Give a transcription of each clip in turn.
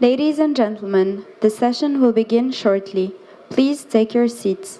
Ladies and gentlemen, the session will begin shortly. Please take your seats.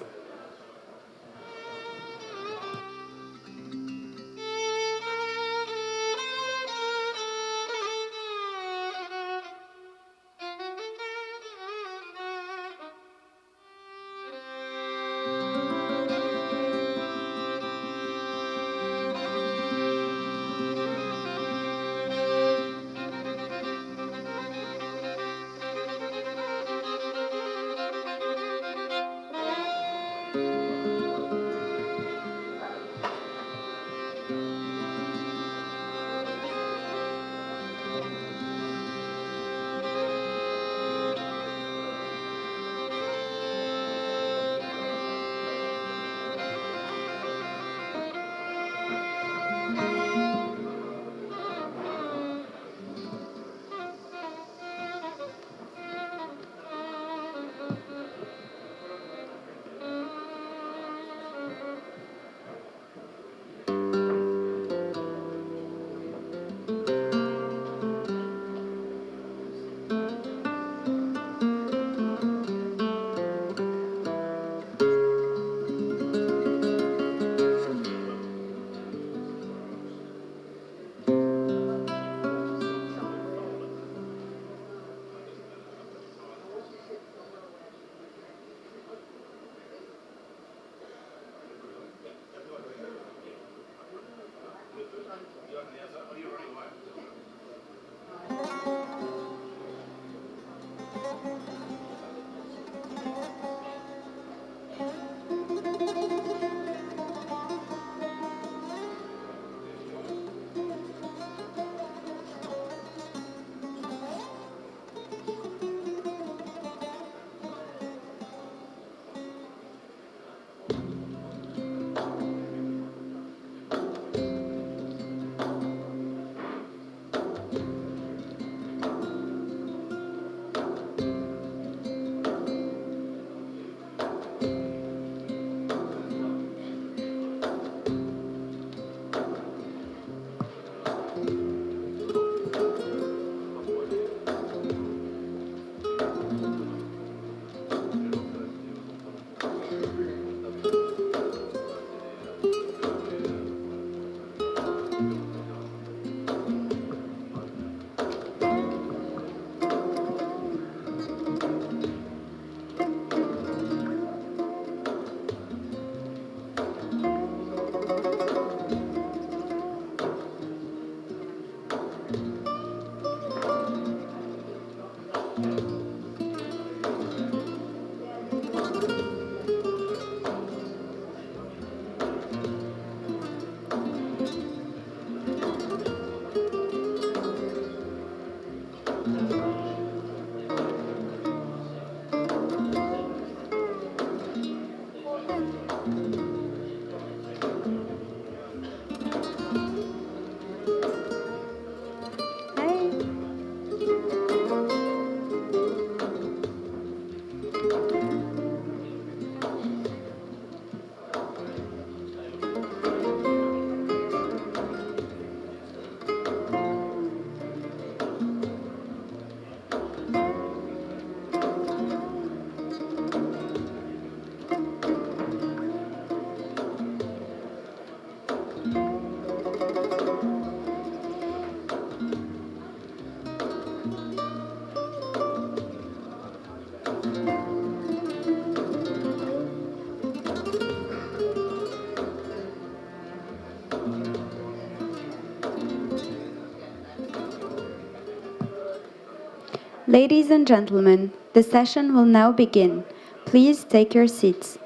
Ladies and gentlemen, the session will now begin. Please take your seats.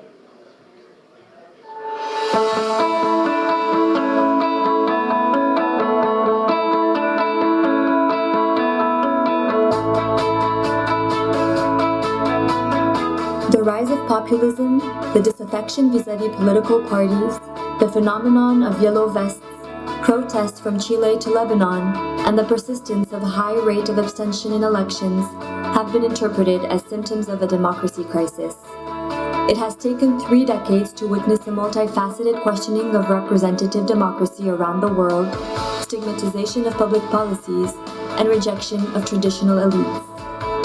The rise of populism, the disaffection vis-à-vis political parties, the phenomenon of yellow vests, protests from Chile to Lebanon, and the persistence of a high rate of abstention in elections have been interpreted as symptoms of a democracy crisis. It has taken 3 decades to witness a multifaceted questioning of representative democracy around the world, stigmatization of public policies, and rejection of traditional elites.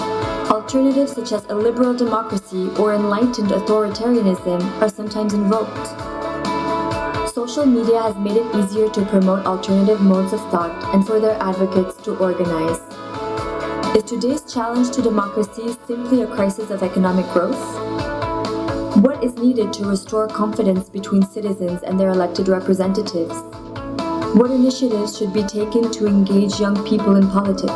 alternatives such as a liberal democracy or enlightened authoritarianism are sometimes invoked. Social media has made it easier to promote alternative modes of thought and for their advocates to organize. Is today's challenge to democracy simply a crisis of economic growth? What is needed to restore confidence between citizens and their elected representatives? What initiatives should be taken to engage young people in politics?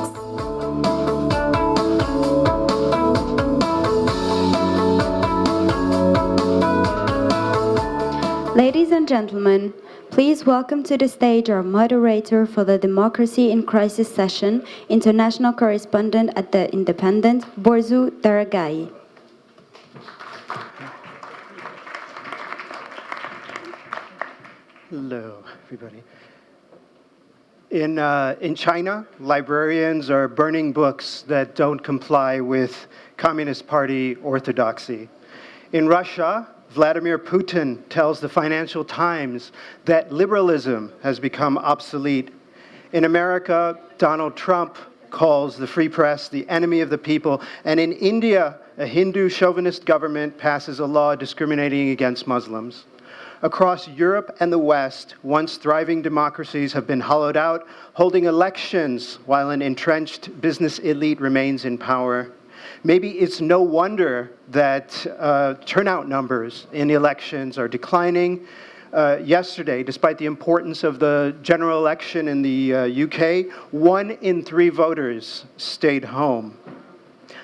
Ladies and gentlemen, please welcome to the stage our moderator for the Democracy in Crisis session, international correspondent at The Independent, Borzou Daragahi. Hello, everybody. In China, librarians are burning books that don't comply with Communist Party orthodoxy. In Russia, Vladimir Putin tells the Financial Times that liberalism has become obsolete. In America, Donald Trump calls the free press the enemy of the people. And in India, a Hindu chauvinist government passes a law discriminating against Muslims. Across Europe and the West, once thriving democracies have been hollowed out, holding elections while an entrenched business elite remains in power. Maybe it's no wonder that turnout numbers in the elections are declining. Yesterday, despite the importance of the general election in the UK, 1 in 3 voters stayed home.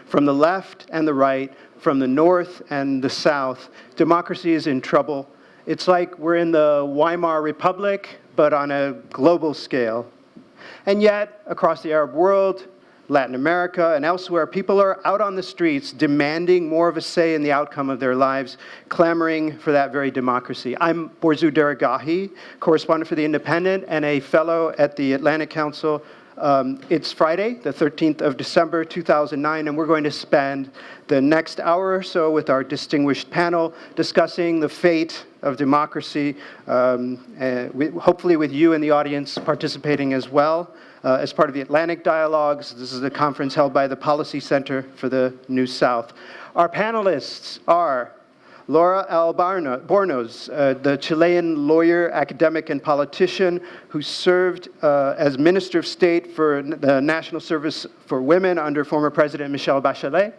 From the left and the right, from the north and the south, democracy is in trouble. It's like we're in the Weimar Republic, but on a global scale. And yet, across the Arab world, Latin America, and elsewhere, people are out on the streets demanding more of a say in the outcome of their lives, clamoring for that very democracy. I'm Borzou Daragahi, correspondent for The Independent and a fellow at the Atlantic Council. It's Friday, the 13th of December, 2009, and we're going to spend the next hour or so with our distinguished panel discussing the fate of democracy, hopefully with you in the audience participating as well. As part of the Atlantic Dialogues, this is a conference held by the Policy Center for the New South. Our panelists are Laura Albornoz, the Chilean lawyer, academic, and politician who served as Minister of State for the National Service for Women under former President Michelle Bachelet.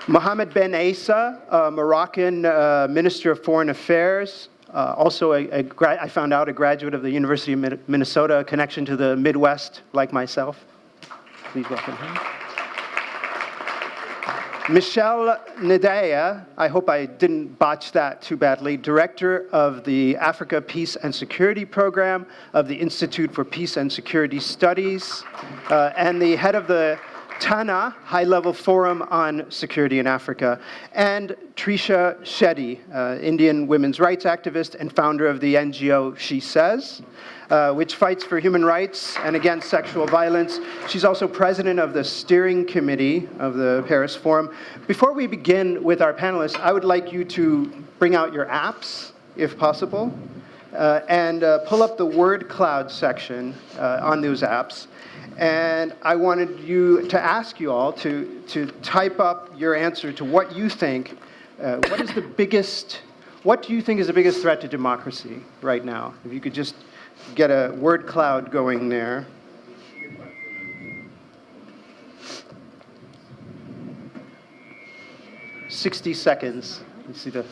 Mohamed Benaïssa, a Moroccan Minister of Foreign Affairs, also I found out a graduate of the University of Minnesota, a connection to the Midwest like myself. Please welcome him. Michelle Ndiaye, I hope I didn't botch that too badly, Director of the Africa Peace and Security Program of the Institute for Peace and Security Studies, and the head of the TANA, High-Level Forum on Security in Africa, and Trisha Shetty, Indian women's rights activist and founder of the NGO SheSays, which fights for human rights and against sexual violence. She's also president of the steering committee of the Paris Forum. Before we begin with our panelists, I would like you to bring out your apps, if possible, and pull up the word cloud section on those apps. And I wanted to ask you all to type up your answer to what you think, what do you think is the biggest threat to democracy right now? If you could just get a word cloud going there. "60 seconds. You see the...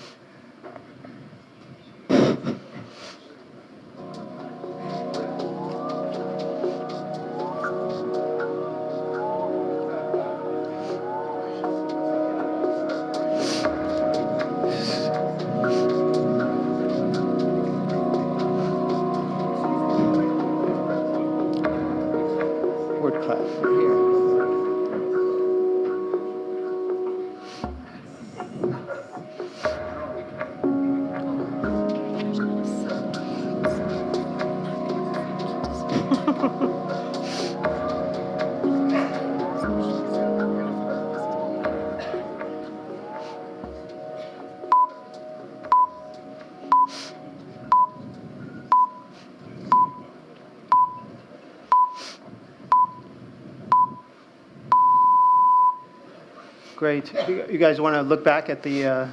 word cloud here. Great. You guys want to look back at the,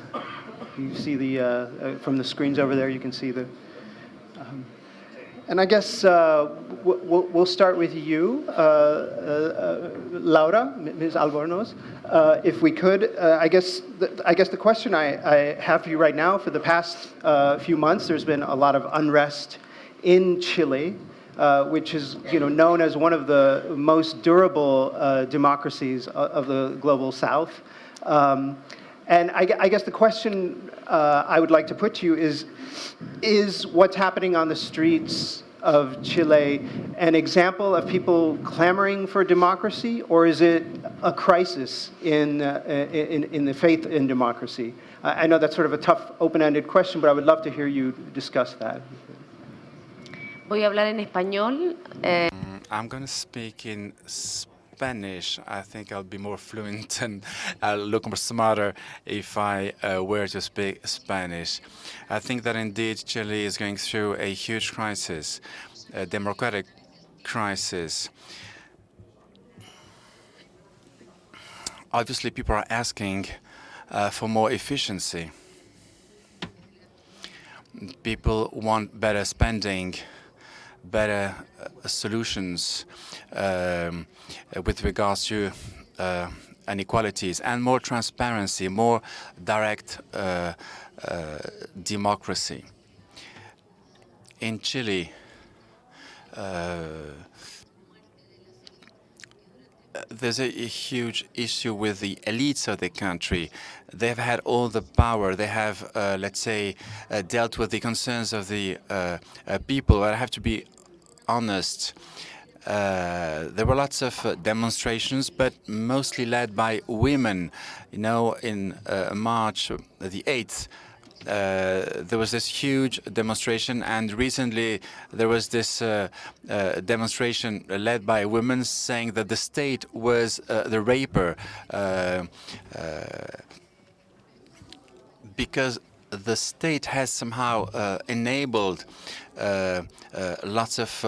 you see from the screens over there, you can see the, and I guess we'll start with you, Laura, Ms. Albornoz, if we could. I guess the question I have for you right now, for the past few months, there's been a lot of unrest in Chile, which is known as one of the most durable democracies of the global South. And I guess the question I would like to put to you is what's happening on the streets of Chile an example of people clamoring for democracy, or is it a crisis in the faith in democracy? I know that's sort of a tough, open-ended question, but I would love to hear you discuss that. Voy a hablar en español. I'm going to speak in Spanish. I think I'll be more fluent and I'll look more smarter if I were to speak Spanish. I think that indeed Chile is going through a huge crisis, a democratic crisis. Obviously, people are asking for more efficiency. People want better spending, better solutions with regards to inequalities, and more transparency, more direct democracy. In Chile, there's a huge issue with the elites of the country. They've had all the power. They have, let's say, dealt with the concerns of the people. I have to be honest. There were lots of demonstrations, but mostly led by women. In March the 8th, there was this huge demonstration, and recently there was this demonstration led by women saying that the state was the raper because the state has somehow enabled lots of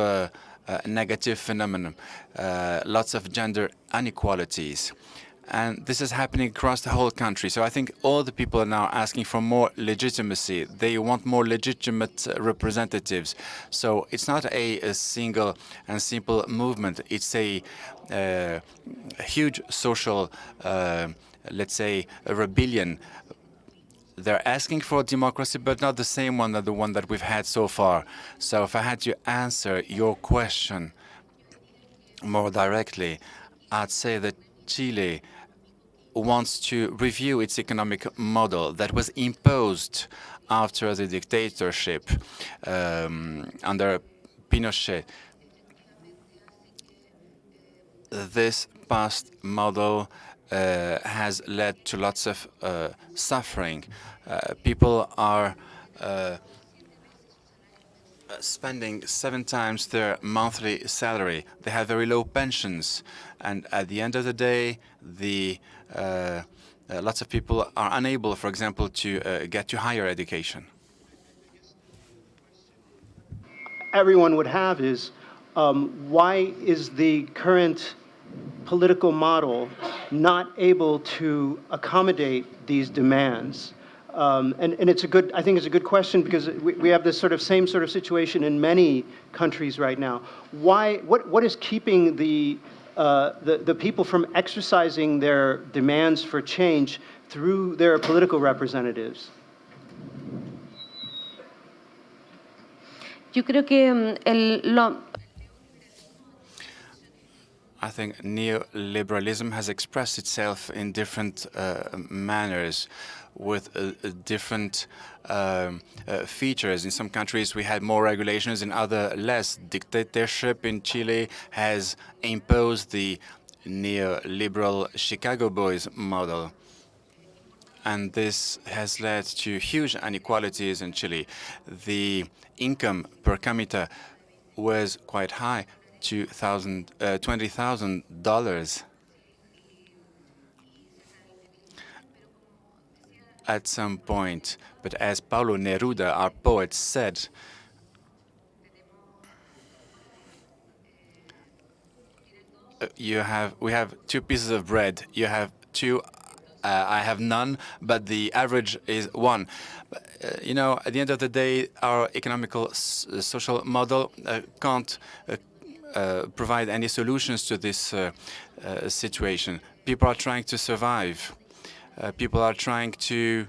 negative phenomena, lots of gender inequalities. And this is happening across the whole country. So I think all the people are now asking for more legitimacy. They want more legitimate representatives. So it's not a single and simple movement. It's a huge social, let's say, a rebellion. They're asking for democracy, but not the same one as the one that we've had so far. So if I had to answer your question more directly, I'd say that Chile wants to review its economic model that was imposed after the dictatorship under Pinochet. This past model has led to lots of suffering. People are spending 7 times their monthly salary. They have very low pensions. And at the end of the day, lots of people are unable, for example, to get to higher education. Everyone would have is, why is the current political model not able to accommodate these demands? And it's I think it's a good question, because we have this same sort of situation in many countries right now. What is keeping the people from exercising their demands for change through their political representatives? Yo creo que I think neoliberalism has expressed itself in different manners, with different features. In some countries, we had more regulations, in other less. Dictatorship in Chile has imposed the neoliberal Chicago Boys model. And this has led to huge inequalities in Chile. The income per capita was quite high, $20,000 at some point. But as Paulo Neruda, our poet, said, we have 2 pieces of bread. You have 2 I have none, but the average is 1. You know, at the end of the day, our economical social model can't provide any solutions to this situation. People are trying to survive. People are trying to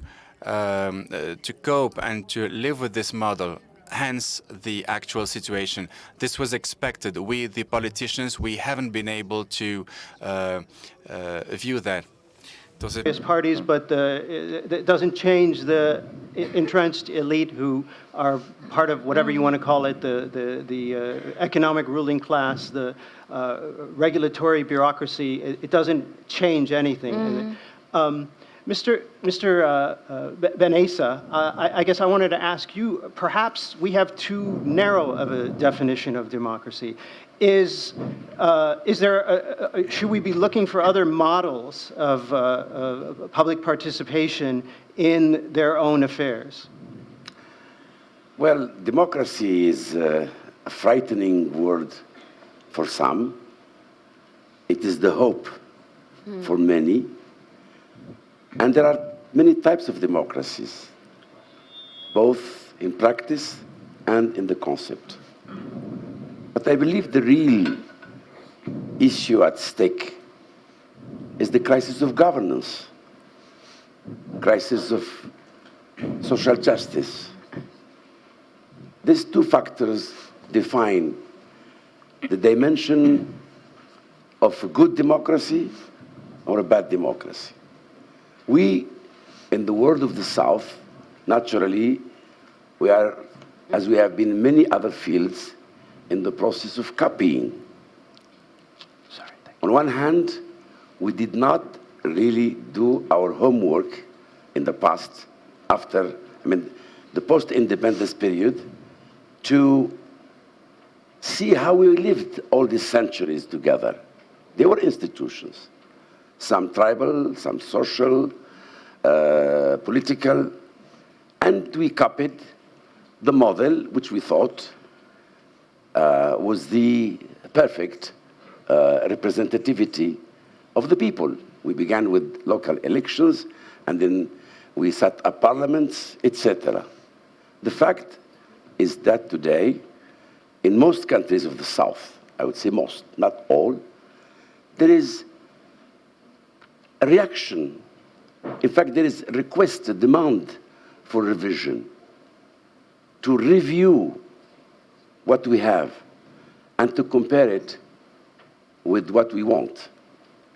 cope and to live with this model. Hence the actual situation. This was expected. We, the politicians, we haven't been able to view that. Parties, but it doesn't change the entrenched elite who are part of whatever you want to call it, the economic ruling class, the regulatory bureaucracy. It doesn't change anything. Mr. Benaïssa, I guess I wanted to ask you, perhaps we have too narrow of a definition of democracy. Is there should we be looking for other models of public participation in their own affairs? Well, democracy is a frightening word for some. It is the hope for many. And there are many types of democracies, both in practice and in the concept. But I believe the real issue at stake is the crisis of governance, crisis of social justice. These two factors define the dimension of a good democracy or a bad democracy. We, in the world of the South, naturally, we are, as we have been in many other fields, in the process of copying. On one hand, we did not really do our homework in the past, after, the post-independence period, to see how we lived all these centuries together. They were institutions, some tribal, some social, political, and we copied the model which we thought was the perfect representativity of the people. We began with local elections, and then we set up parliaments, etc. The fact is that today, in most countries of the South, I would say most, not all, there is a reaction. In fact, there is a request, a demand for revision, to review what we have and to compare it with what we want.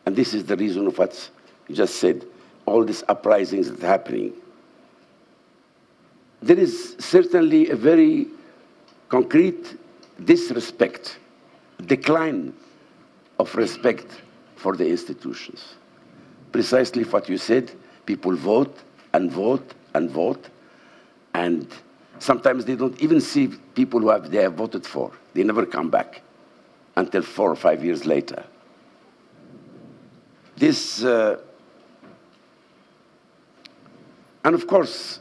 And this is the reason of what you just said, all these uprisings that are happening. There is certainly a very concrete disrespect, decline of respect for the institutions. Precisely what you said, people vote and vote and vote, and sometimes they don't even see people who they have voted for. They never come back until 4 or 5 years later. This, and of course,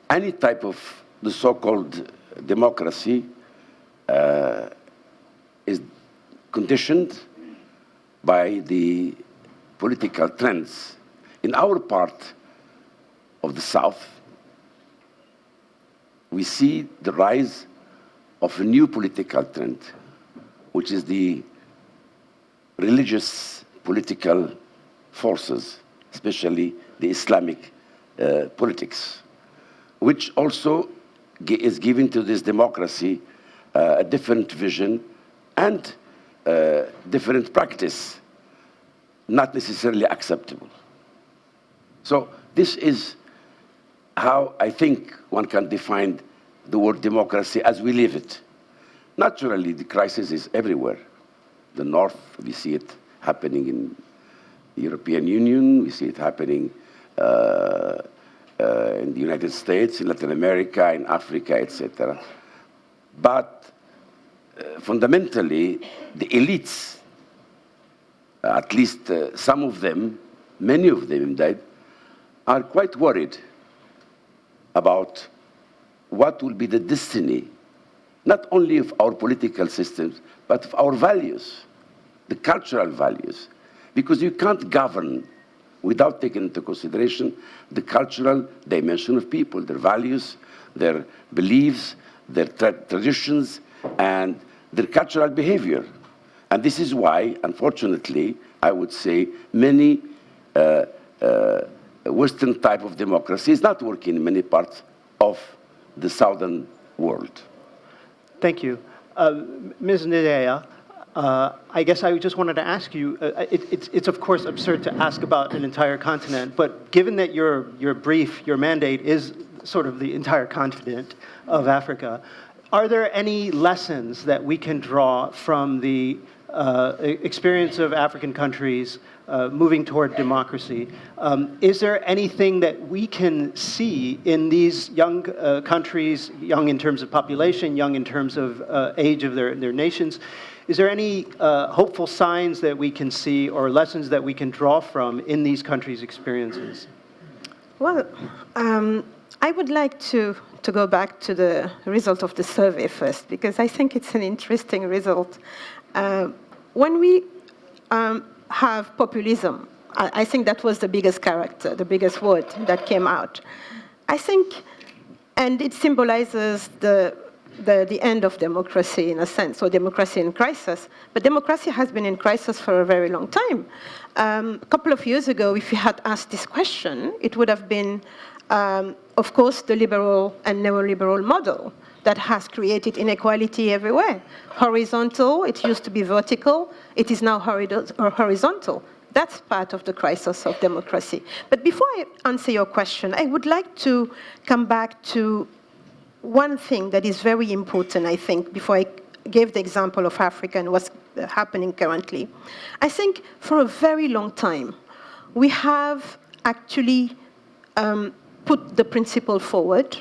any type of the so-called democracy is conditioned by the political trends. In our part of the South, we see the rise of a new political trend, which is the religious political forces, especially the Islamic politics, which also is giving to this democracy a different vision and different practice, not necessarily acceptable. So this is how I think one can define the word democracy as we live it. Naturally, the crisis is everywhere. The North, we see it happening in the European Union, we see it happening in the United States, in Latin America, in Africa, etc. But fundamentally, the elites, at least some of them, many of them indeed, are quite worried about what will be the destiny, not only of our political systems, but of our values, the cultural values. Because you can't govern without taking into consideration the cultural dimension of people, their values, their beliefs, their traditions, and their cultural behavior. And this is why, unfortunately, I would say many Western type of democracy is not working in many parts of the southern world. Thank you. Ms. Ndiaye, I guess I just wanted to ask you, it's of course absurd to ask about an entire continent, but given that your brief, your mandate is sort of the entire continent of Africa, are there any lessons that we can draw from the experience of African countries moving toward democracy? Is there anything that we can see in these young countries, young in terms of population, young in terms of age of their nations? Is there any hopeful signs that we can see or lessons that we can draw from in these countries' experiences? Well, I would like to go back to the result of the survey first, because I think it's an interesting result. When we have populism, I think that was the biggest character, the biggest word that came out. I think, and it symbolizes the end of democracy in a sense, or democracy in crisis. But democracy has been in crisis for a very long time. A couple of years ago, if you had asked this question, it would have been, of course, the liberal and neoliberal model that has created inequality everywhere. Horizontal, it used to be vertical, it is now horizontal. That's part of the crisis of democracy. But before I answer your question, I would like to come back to one thing that is very important, I think, before I gave the example of Africa and what's happening currently. I think for a very long time, we have actually put the principle forward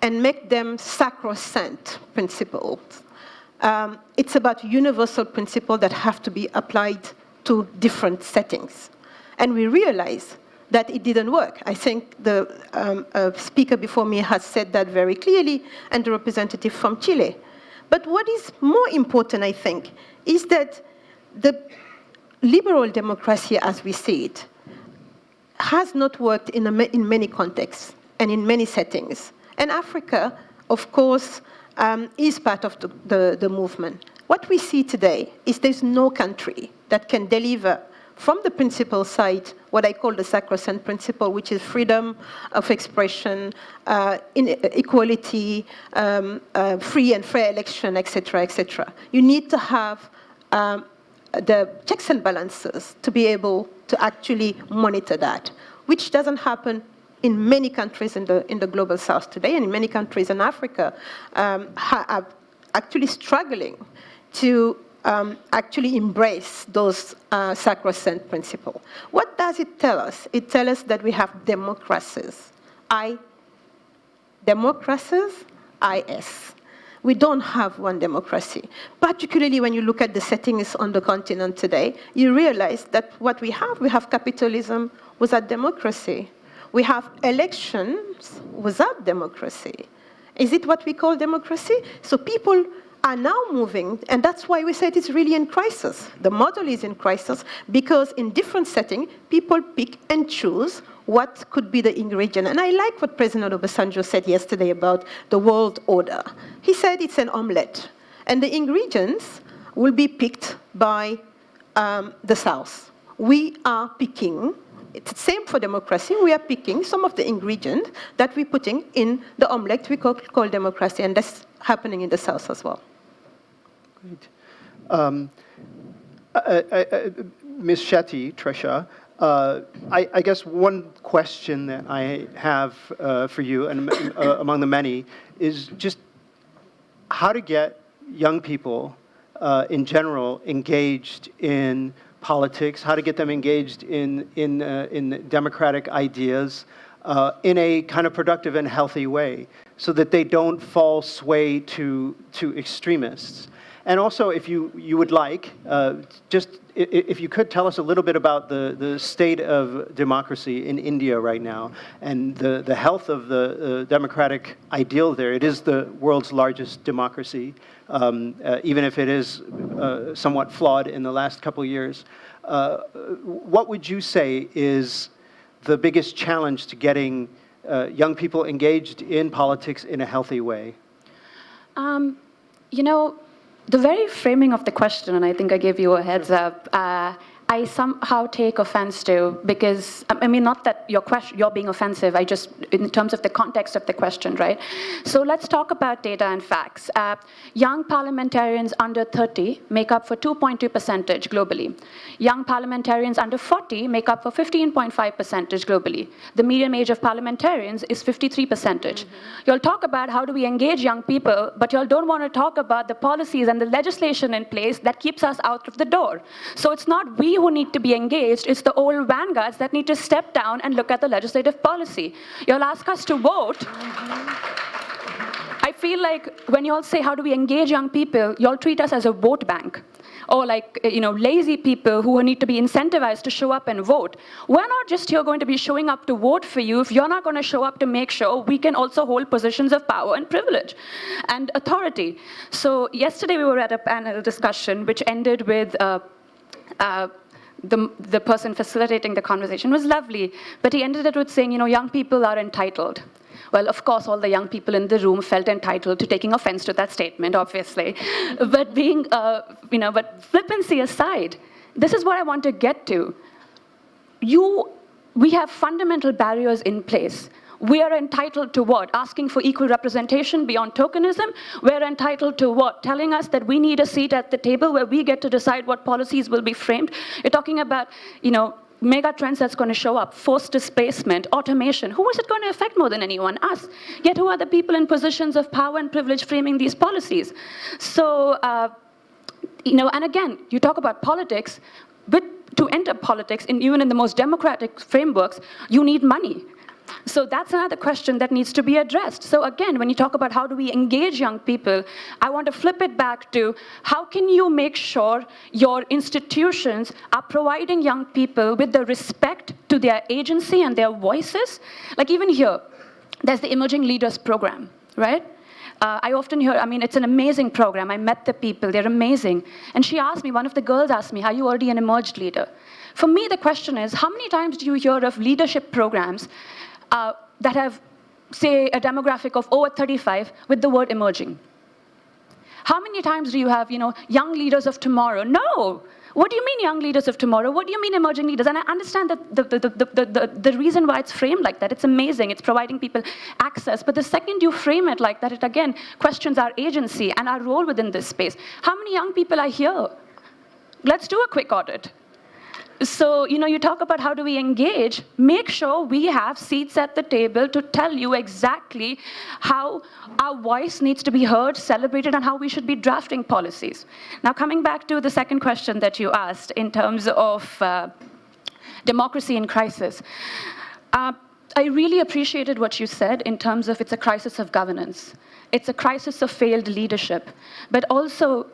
and make them sacrosanct principles. It's about universal principles that have to be applied to different settings. And we realize that it didn't work. I think the speaker before me has said that very clearly, and the representative from Chile. But what is more important, I think, is that the liberal democracy, as we see it, has not worked in many contexts and in many settings. And Africa, of course, is part of the movement. What we see today is there's no country that can deliver from the principle side what I call the sacrosanct principle, which is freedom of expression, equality, free and fair election, etc., etc. You need to have the checks and balances to be able to actually monitor that, which doesn't happen in many countries in the global south today, and in many countries in Africa are actually struggling to actually embrace those sacrosanct principles. What does it tell us? It tells us that we have democracies. IS. We don't have one democracy. Particularly when you look at the settings on the continent today, you realize that what we have capitalism without democracy. We have elections without democracy. Is it what we call democracy? So people are now moving, and that's why we said it's really in crisis. The model is in crisis because in different settings, people pick and choose what could be the ingredient. And I like what President Obasanjo said yesterday about the world order. He said it's an omelette, and the ingredients will be picked by the South. We are picking, it's the same for democracy, we are picking some of the ingredients that we're putting in the omelette we call democracy, and that's happening in the South as well. Great. Ms. Shetty, Trisha, I guess one question that I have for you, and among the many, is just how to get young people in general engaged in politics, how to get them engaged in democratic ideas in a kind of productive and healthy way, so that they don't fall sway to extremists. And also, if you would like, just if you could tell us a little bit about the state of democracy in India right now and the health of the democratic ideal there. It is the world's largest democracy. even if it is somewhat flawed in the last couple years. What would you say is the biggest challenge to getting young people engaged in politics in a healthy way? You know, the very framing of the question, and I think I gave you a heads up, I somehow take offense to, because, I mean, not that you're being offensive, I just, in terms of the context of the question, right? So let's talk about data and facts. Young parliamentarians under 30 make up for 2.2% globally. Young parliamentarians under 40 make up for 15.5% globally. The median age of parliamentarians is 53%. You'll talk about how do we engage young people, but y'all don't want to talk about the policies and the legislation in place that keeps us out of the door. So it's not we who need to be engaged, it's the old vanguards that need to step down and look at the legislative policy. You'll ask us to vote. I feel like when y'all say, how do we engage young people, y'all treat us as a vote bank. Or like, you know, lazy people who need to be incentivized to show up and vote. We're not just here going to be showing up to vote for you if you're not going to show up to make sure we can also hold positions of power and privilege and authority. So yesterday we were at a panel discussion which ended with the person facilitating the conversation was lovely, but he ended it with saying, you know, young people are entitled. Well, of course, all the young people in the room felt entitled to taking offense to that statement, obviously. But being, but flippancy aside, this is what I want to get to. We have fundamental barriers in place. We are entitled to what? Asking for equal representation beyond tokenism? We're entitled to what? Telling us that we need a seat at the table where we get to decide what policies will be framed. You're talking about, you know, mega trends that's going to show up, forced displacement, automation. Who is it going to affect more than anyone? Us. Yet who are the people in positions of power and privilege framing these policies? So, and again, you talk about politics, but to enter politics, even in the most democratic frameworks, you need money. So that's another question that needs to be addressed. So again, when you talk about how do we engage young people, I want to flip it back to how can you make sure your institutions are providing young people with the respect to their agency and their voices? Like even here, there's the Emerging Leaders Program, right? I often hear, I mean, it's an amazing program. I met the people, they're amazing. And she asked me, one of the girls asked me, are you already an emerged leader? For me, the question is, how many times do you hear of leadership programs that have, say, a demographic of over 35 with the word emerging? How many times do you have, young leaders of tomorrow? No. What do you mean young leaders of tomorrow? What do you mean emerging leaders? And I understand that the reason why it's framed like that, it's amazing. It's providing people access. But the second you frame it like that, it again questions our agency and our role within this space. How many young people are here? Let's do a quick audit. So, you talk about how do we engage, make sure we have seats at the table to tell you exactly how our voice needs to be heard, celebrated, and how we should be drafting policies. Now, coming back to the second question that you asked in terms of democracy in crisis, I really appreciated what you said in terms of it's a crisis of governance. It's a crisis of failed leadership, but also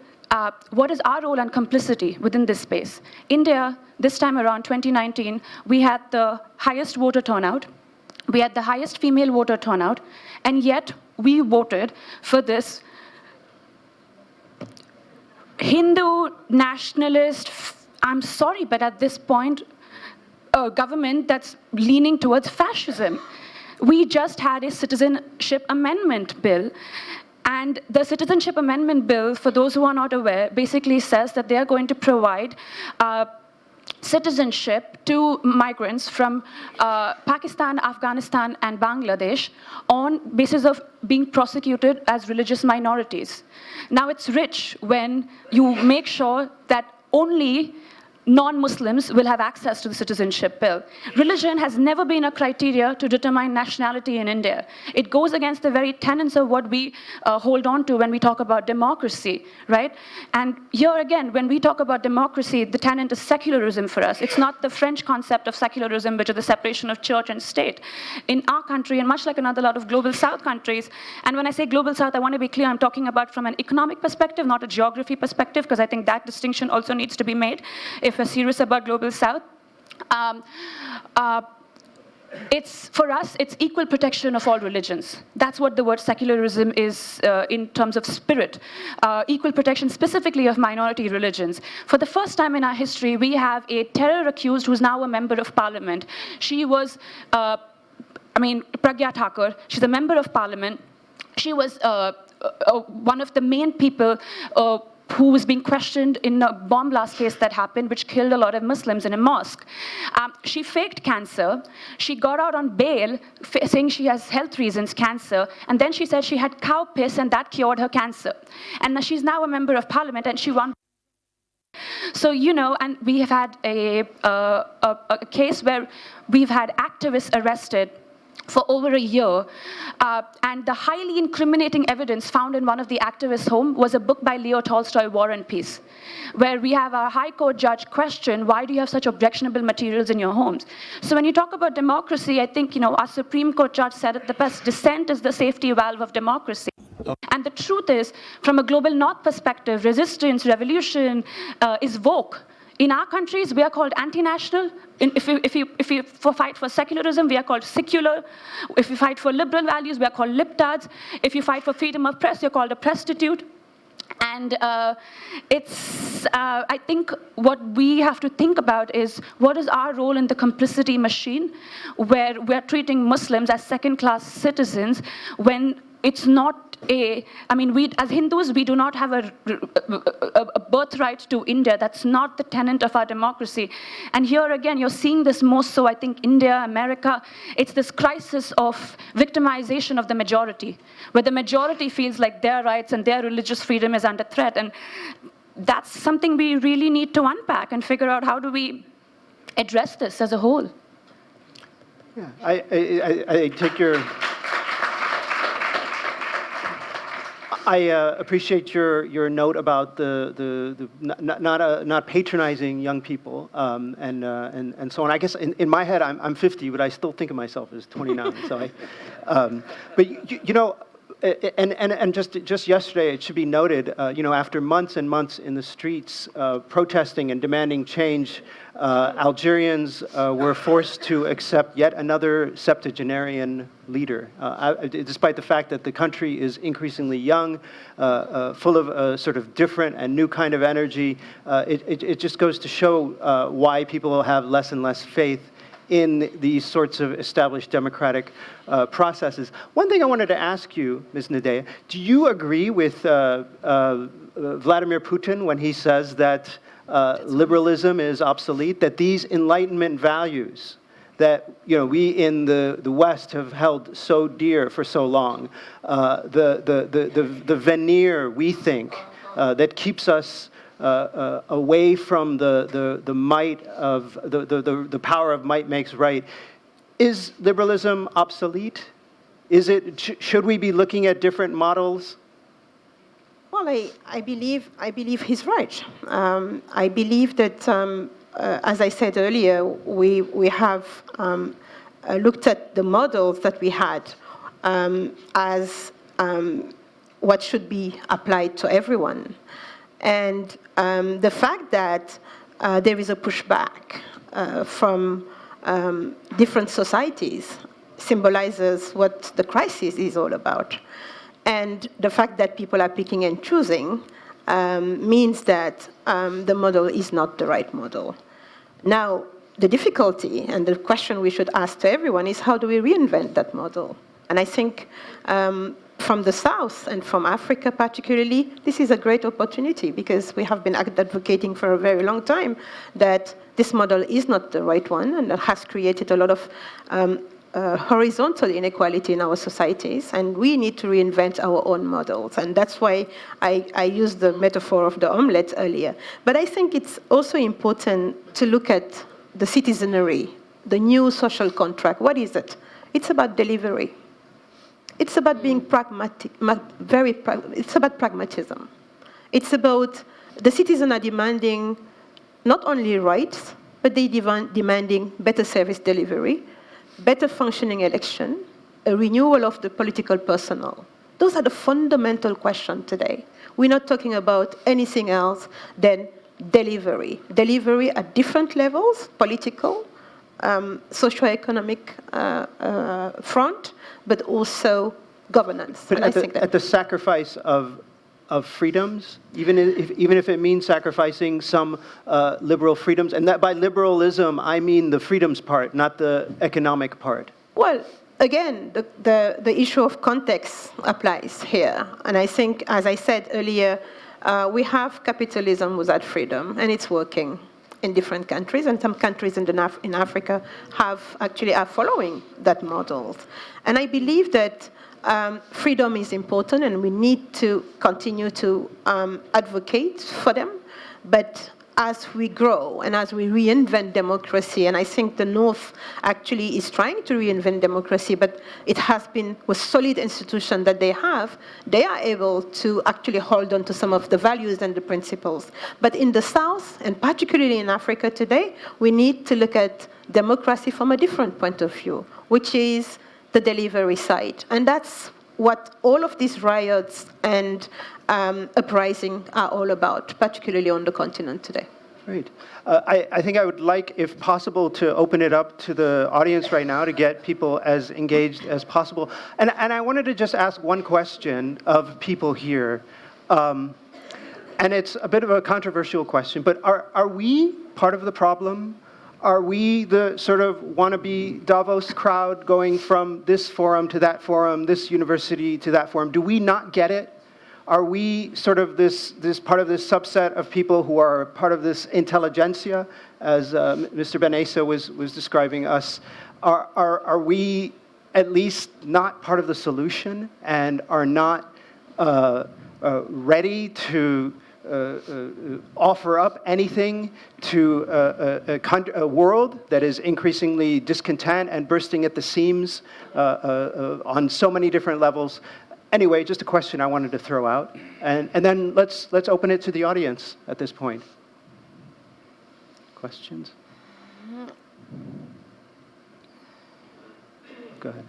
what is our role and complicity within this space? India, this time around 2019, we had the highest voter turnout, we had the highest female voter turnout, and yet we voted for this Hindu nationalist, I'm sorry, but at this point, a government that's leaning towards fascism. We just had a citizenship amendment bill. And the Citizenship Amendment Bill, for those who are not aware, basically says that they are going to provide citizenship to migrants from Pakistan, Afghanistan, and Bangladesh on basis of being prosecuted as religious minorities. Now, it's rich when you make sure that only non-Muslims will have access to the citizenship bill. Religion has never been a criteria to determine nationality in India. It goes against the very tenets of what we hold on to when we talk about democracy, right? And here again, when we talk about democracy, the tenet is secularism for us. It's not the French concept of secularism, which is the separation of church and state. In our country, and much like another lot of global south countries, and when I say global south, I want to be clear, I'm talking about from an economic perspective, not a geography perspective, because I think that distinction also needs to be made if we're serious about global south. for us, it's equal protection of all religions. That's what the word secularism is in terms of spirit. Equal protection specifically of minority religions. For the first time in our history, we have a terror accused who's now a member of parliament. She was, Pragya Thakur, she's a member of parliament. She was one of the main people who was being questioned in a bomb blast case that happened, which killed a lot of Muslims in a mosque. She faked cancer. She got out on bail, saying she has health reasons, cancer, and then she said she had cow piss and that cured her cancer. And she's now a member of parliament and she won. So, and we have had a case where we've had activists arrested for over a year, and the highly incriminating evidence found in one of the activists' home was a book by Leo Tolstoy, War and Peace, where we have our High Court judge question, why do you have such objectionable materials in your homes? So when you talk about democracy, I think, our Supreme Court judge said it the best, dissent is the safety valve of democracy. And the truth is, from a global north perspective, resistance, revolution is woke. In our countries, we are called anti-national. If you fight for secularism, we are called secular. If you fight for liberal values, we are called libtards. If you fight for freedom of press, you're called a prostitute. And I think what we have to think about is what is our role in the complicity machine, where we're treating Muslims as second-class citizens when it's not we as Hindus, we do not have a birthright to India. That's not the tenet of our democracy. And here again, you're seeing this most so, I think, India, America. It's this crisis of victimization of the majority, where the majority feels like their rights and their religious freedom is under threat. And that's something we really need to unpack and figure out how do we address this as a whole. Yeah, I take your... I appreciate your note about the not patronizing young people and so on. I guess in my head I'm 50, but I still think of myself as 29. So and just yesterday, it should be noted, after months and months in the streets protesting and demanding change, Algerians were forced to accept yet another septuagenarian leader, despite the fact that the country is increasingly young, full of sort of different and new kind of energy. It just goes to show why people have less and less faith in these sorts of established democratic processes. One thing I wanted to ask you, Ms. Ndiaye, do you agree with Vladimir Putin when he says that liberalism is obsolete, that these Enlightenment values that we in the West have held so dear for so long, the veneer, we think, that keeps us away from the might of the power of might makes right. Is liberalism obsolete? Should we be looking at different models? Well, I believe he's right. I believe that, as I said earlier, we have looked at the models that we had as what should be applied to everyone. And the fact that there is a pushback from different societies symbolizes what the crisis is all about. And the fact that people are picking and choosing means that the model is not the right model. Now, the difficulty and the question we should ask to everyone is how do we reinvent that model? And I think from the South and from Africa particularly, this is a great opportunity because we have been advocating for a very long time that this model is not the right one and has created a lot of horizontal inequality in our societies, and we need to reinvent our own models. And that's why I used the metaphor of the omelette earlier. But I think it's also important to look at the citizenry, the new social contract. What is it? It's about delivery. It's about being pragmatic, it's about pragmatism. It's about the citizens are demanding not only rights, but they demanding better service delivery, better functioning election, a renewal of the political personnel. Those are the fundamental questions today. We're not talking about anything else than delivery. Delivery at different levels, political, socio-economic front, but also governance. But And I think at the sacrifice of freedoms, even if it means sacrificing some liberal freedoms, and that by liberalism I mean the freedoms part, not the economic part. Well, again, the issue of context applies here. And I think, as I said earlier, we have capitalism without freedom, and it's working in different countries, and some countries in Africa are following that model. And I believe that freedom is important, and we need to continue to advocate for them. But as we grow and as we reinvent democracy, and I think the North actually is trying to reinvent democracy, but it has been with solid institutions that they are able to actually hold on to some of the values and the principles. But in the South, and particularly in Africa today, we need to look at democracy from a different point of view, which is the delivery side. And that's what all of these riots and uprising are all about, particularly on the continent today. Great. I think I would like, if possible, to open it up to the audience right now to get people as engaged as possible. And I wanted to just ask one question of people here. And it's a bit of a controversial question, but are we part of the problem? Are we the sort of wannabe Davos crowd going from this forum to that forum, this university to that forum? Do we not get it? Are we sort of this part of this subset of people who are part of this intelligentsia, as Mr. Benaïssa was describing us? Are we at least not part of the solution and are not ready to offer up anything to a world that is increasingly discontent and bursting at the seams on so many different levels? Anyway, just a question I wanted to throw out, and then let's open it to the audience at this point. Questions? Go ahead.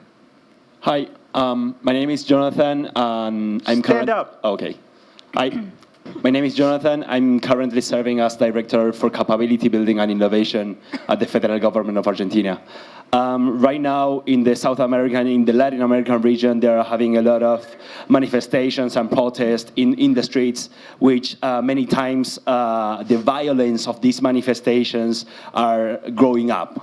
Hi, my name is Jonathan, and I'm Stand up. Okay. My name is Jonathan. I'm currently serving as Director for Capability Building and Innovation at the Federal Government of Argentina. Right now, in the South American, in the Latin American region, they are having a lot of manifestations and protests in the streets, which many times the violence of these manifestations are growing up.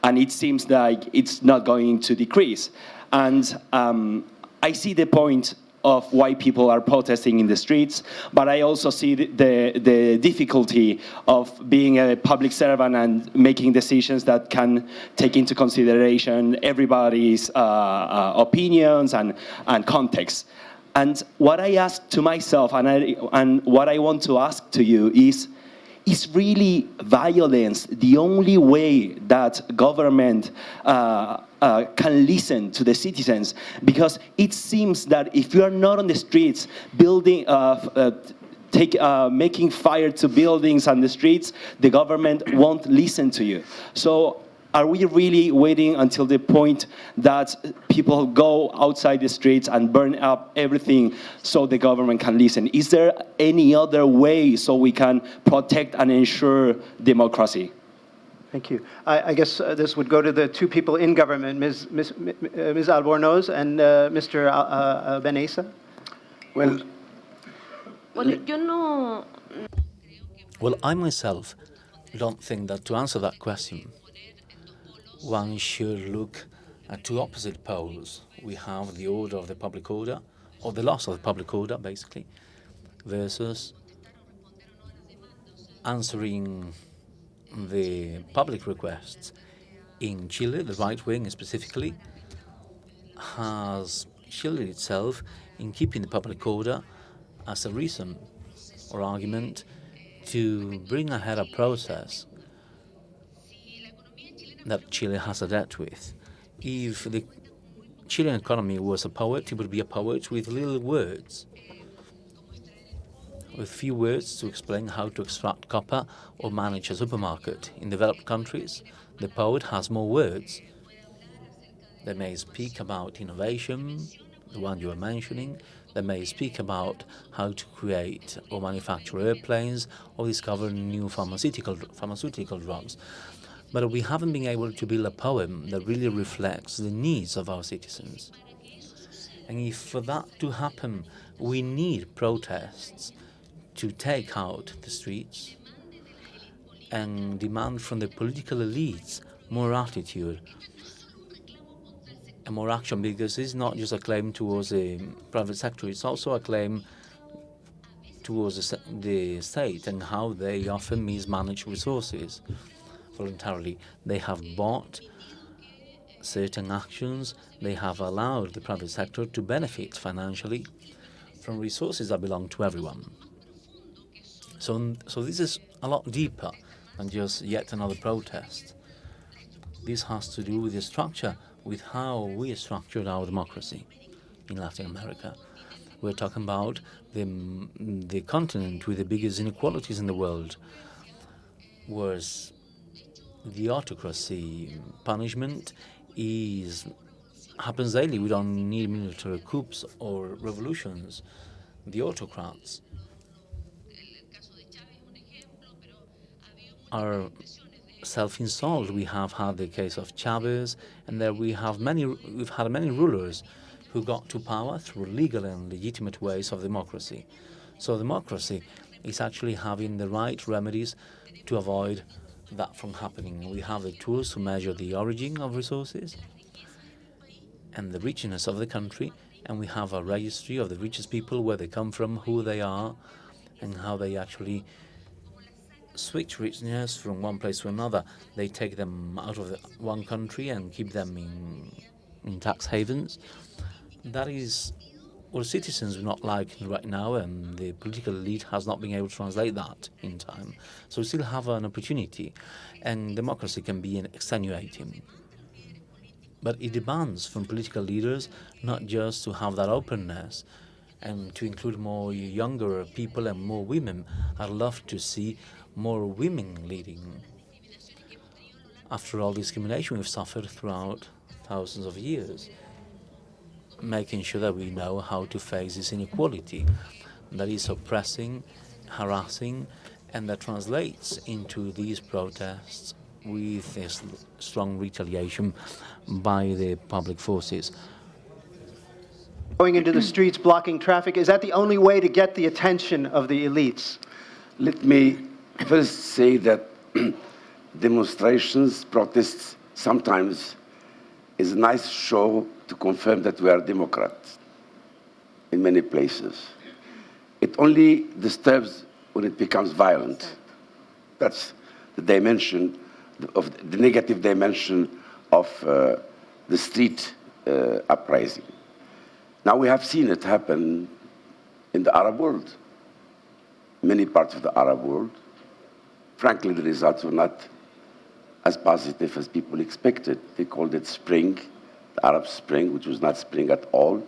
And it seems like it's not going to decrease. And I see the point of why people are protesting in the streets, but I also see the difficulty of being a public servant and making decisions that can take into consideration everybody's opinions and context. And what I ask to myself and what I want to ask to you is really violence the only way that government can listen to the citizens? Because it seems that if you are not on the streets building, making fire to buildings on the streets, the government won't listen to you. So are we really waiting until the point that people go outside the streets and burn up everything so the government can listen? Is there any other way so we can protect and ensure democracy? Thank you. I guess this would go to the two people in government, Ms. Albornoz and Mr. Benaïssa. Bueno, yo no. Well, I myself don't think that to answer that question, one should look at two opposite poles. We have the order of the public order, or the loss of the public order, basically, versus answering the public requests. In Chile, the right wing specifically has shielded itself in keeping the public order as a reason or argument to bring ahead a process that Chile has a debt with. If the Chilean economy was a poet, it would be a poet with little words, with few words to explain how to extract copper or manage a supermarket. In developed countries, the poet has more words. They may speak about innovation, the one you were mentioning. They may speak about how to create or manufacture airplanes or discover new pharmaceutical drugs. but we haven't been able to build a poem that really reflects the needs of our citizens. And if for that to happen, we need protests to take out the streets and demand from the political elites more attitude and more action, because it's not just a claim towards the private sector, it's also a claim towards the state and how they often mismanage resources voluntarily. They have bought certain actions, they have allowed the private sector to benefit financially from resources that belong to everyone. So this is a lot deeper than just yet another protest. This has to do with the structure, with how we structured our democracy in Latin America. We're talking about the continent with the biggest inequalities in the world, whereas the autocracy punishment happens daily. We don't need military coups or revolutions. The autocrats are self-installed. We have had the case of Chavez, and there we've had many rulers who got to power through legal and legitimate ways of democracy. So democracy is actually having the right remedies to avoid that from happening. We have the tools to measure the origin of resources and the richness of the country, and we have a registry of the richest people, where they come from, who they are, and how they actually switch richness from one place to another. They take them out of one country and keep them in tax havens. That is what citizens do not like right now, and the political elite has not been able to translate that in time. So we still have an opportunity, and democracy can be extenuating. But it demands from political leaders not just to have that openness and to include more younger people and more women. I'd love to see more women leading. After all discrimination we've suffered throughout thousands of years, making sure that we know how to face this inequality that is oppressing, harassing, and that translates into these protests with this strong retaliation by the public forces. Going into the streets, blocking traffic, is that the only way to get the attention of the elites? Let me first say that demonstrations, protests, sometimes is a nice show to confirm that we are Democrats in many places. It only disturbs when it becomes violent. That's the dimension of the negative dimension of the street uprising. Now we have seen it happen in the Arab world, many parts of the Arab world. Frankly, the results were not as positive as people expected. They called it spring, the Arab Spring, which was not spring at all.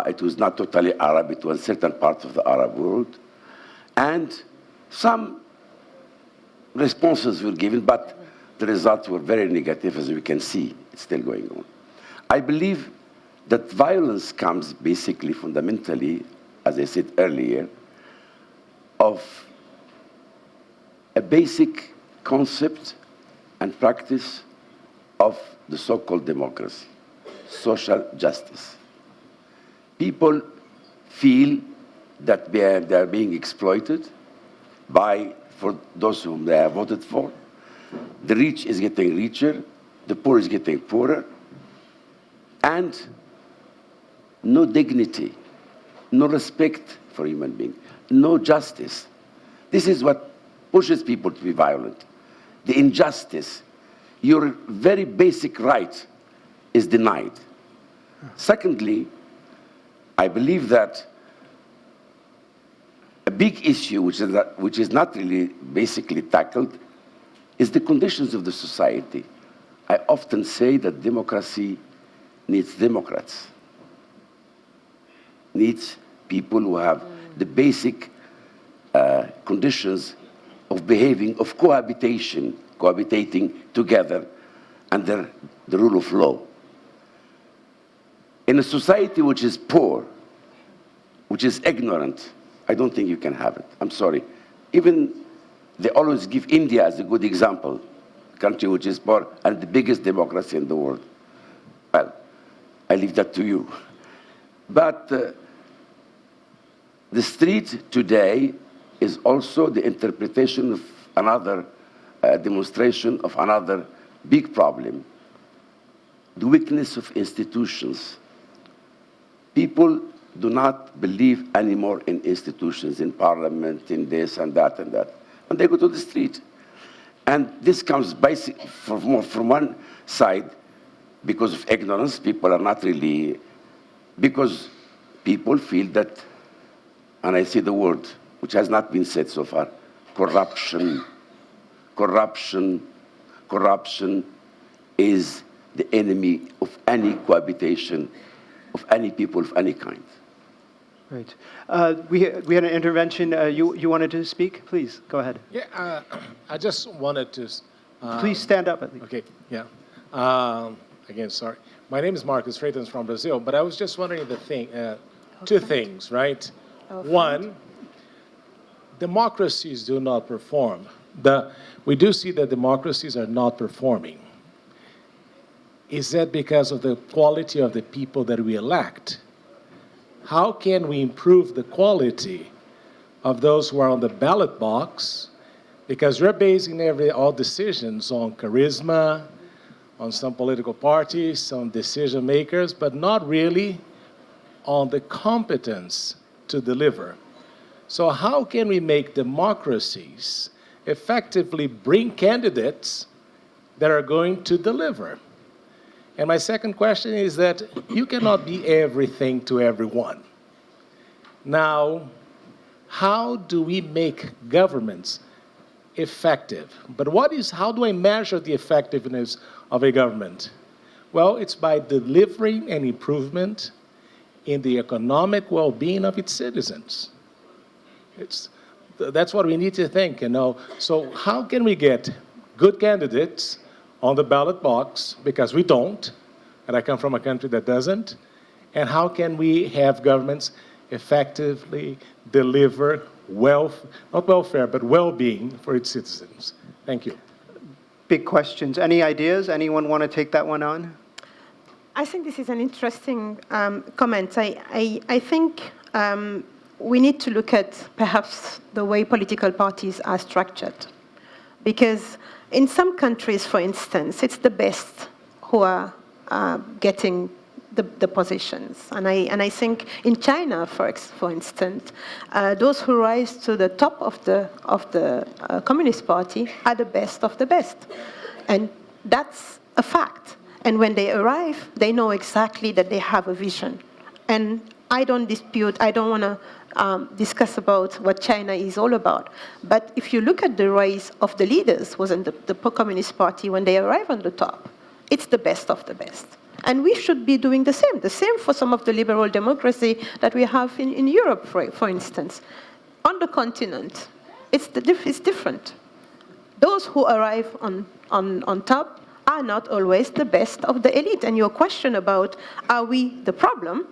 It was not totally Arab, it was certain parts of the Arab world. And some responses were given, but the results were very negative, as we can see. It's still going on. I believe that violence comes basically, fundamentally, as I said earlier, of a basic concept and practice of the so-called democracy, social justice. People feel that they are being exploited for those whom they have voted for. The rich is getting richer, the poor is getting poorer, and no dignity, no respect for human beings, no justice. This is what pushes people to be violent. The injustice, your very basic right is denied. Secondly, I believe that a big issue which is not really basically tackled is the conditions of the society. I often say that democracy needs Democrats, needs people who have the basic conditions of behaving, of cohabitating together under the rule of law. In a society which is poor, which is ignorant, I don't think you can have it. I'm sorry. Even they always give India as a good example, country which is poor and the biggest democracy in the world. Well, I leave that to you. But the street today is also the interpretation of another demonstration of another big problem, the weakness of institutions. People do not believe anymore in institutions, in parliament, in this and that and that. And they go to the street. And this comes from one side, because of ignorance. People are not really, because people feel that, and I say the word, which has not been said so far, corruption. Corruption is the enemy of any cohabitation, of any people of any kind. Right. We had an intervention. You wanted to speak? Please, go ahead. Yeah, I just wanted to... Please stand up at least. Okay, yeah. Again, sorry. My name is Marcus Freitas from Brazil, but I was just wondering two things, right? One, democracies do not perform. We do see that democracies are not performing. Is that because of the quality of the people that we elect? How can we improve the quality of those who are on the ballot box? Because we're basing all decisions on charisma, on some political parties, some decision makers, but not really on the competence to deliver. So how can we make democracies effectively bring candidates that are going to deliver? And my second question is that you cannot be everything to everyone. Now, how do we make governments effective? But how do I measure the effectiveness of a government? Well, it's by delivering an improvement in the economic well-being of its citizens. That's what we need to think, you know. So how can we get good candidates on the ballot box, because we don't, and I come from a country that doesn't, and how can we have governments effectively deliver not welfare, but well-being for its citizens? Thank you. Big questions. Any ideas? Anyone want to take that one on? I think this is an interesting comment. I think we need to look at perhaps the way political parties are structured. Because in some countries, for instance, it's the best who are getting the positions. And I think in China, for instance, those who rise to the top of the Communist Party are the best of the best. And that's a fact. And when they arrive, they know exactly that they have a vision. And I don't dispute, I don't want to discuss about what China is all about. But if you look at the rise of the leaders within the Communist Party when they arrive on the top, it's the best of the best. And we should be doing the same for some of the liberal democracy that we have in Europe, for instance. On the continent, it's different. Those who arrive on top are not always the best of the elite. And your question about, are we the problem?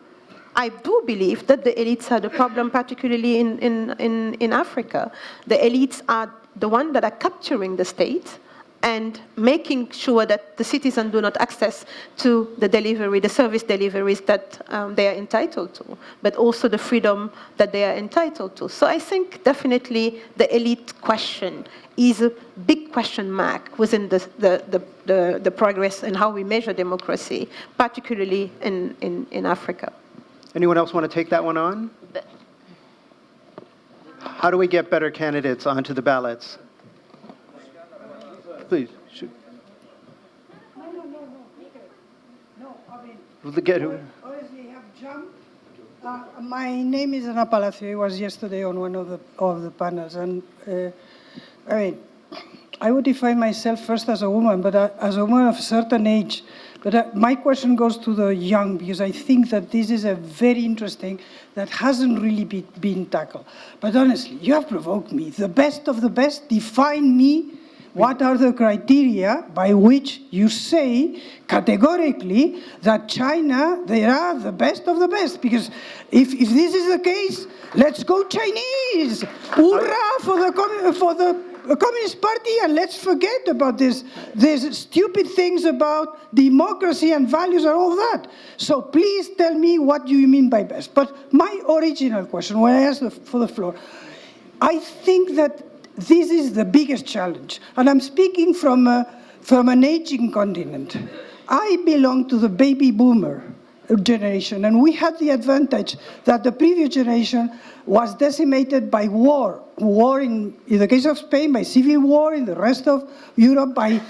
I do believe that the elites are the problem, particularly in Africa. The elites are the ones that are capturing the state and making sure that the citizens do not access to the service deliveries that they are entitled to, but also the freedom that they are entitled to. So I think definitely the elite question is a big question mark within the progress and how we measure democracy, particularly in Africa. Anyone else want to take that one on? How do we get better candidates onto the ballots? Please. Obviously, have jumped. My name is Ana Palacio. I was yesterday on one of the panels, and I would define myself first as a woman, but as a woman of a certain age. But my question goes to the young, because I think that this is a very interesting that hasn't really been tackled. But honestly, you have provoked me. The best of the best, define me. What are the criteria by which you say categorically that China, they are the best of the best? Because if this is the case, let's go Chinese! Hurrah for the Communist Party and let's forget about these stupid things about democracy and values and all that. So please tell me what do you mean by best. But my original question, when I asked for the floor, I think that this is the biggest challenge. And I'm speaking from an aging continent. I belong to the baby boomer generation, and we had the advantage that the previous generation was decimated by war. War in the case of Spain, by civil war, in the rest of Europe by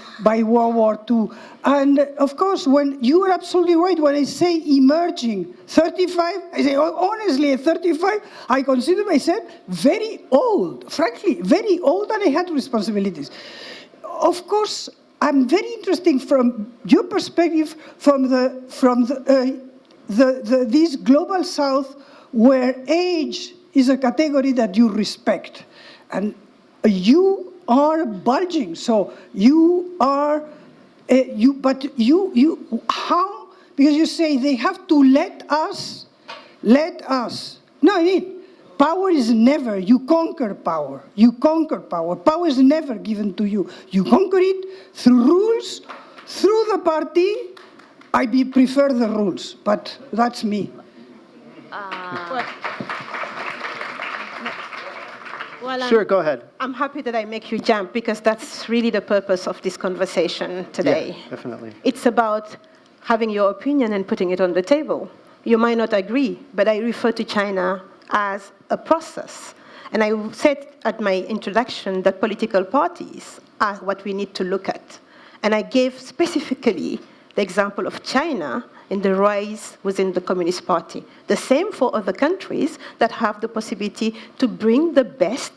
World War II. And of course, when you are absolutely right, when I say emerging, 35, I say, honestly, at 35, I consider myself very old, frankly, very old, and I had responsibilities. Of course, I'm very interested from your perspective, from this global south where age is a category that you respect. And you are bulging, so you are, how? Because you say they have to let us. No, I mean, power is never, you conquer power. You conquer power. Power is never given to you. You conquer it through rules, through the party. I prefer the rules, but that's me. Well, Sure, go ahead. I'm happy that I make you jump because that's really the purpose of this conversation today. Yeah, definitely. It's about having your opinion and putting it on the table. You might not agree, but I refer to China as a process. And I said at my introduction that political parties are what we need to look at. And I gave specifically the example of China in the rise within the Communist Party. The same for other countries that have the possibility to bring the best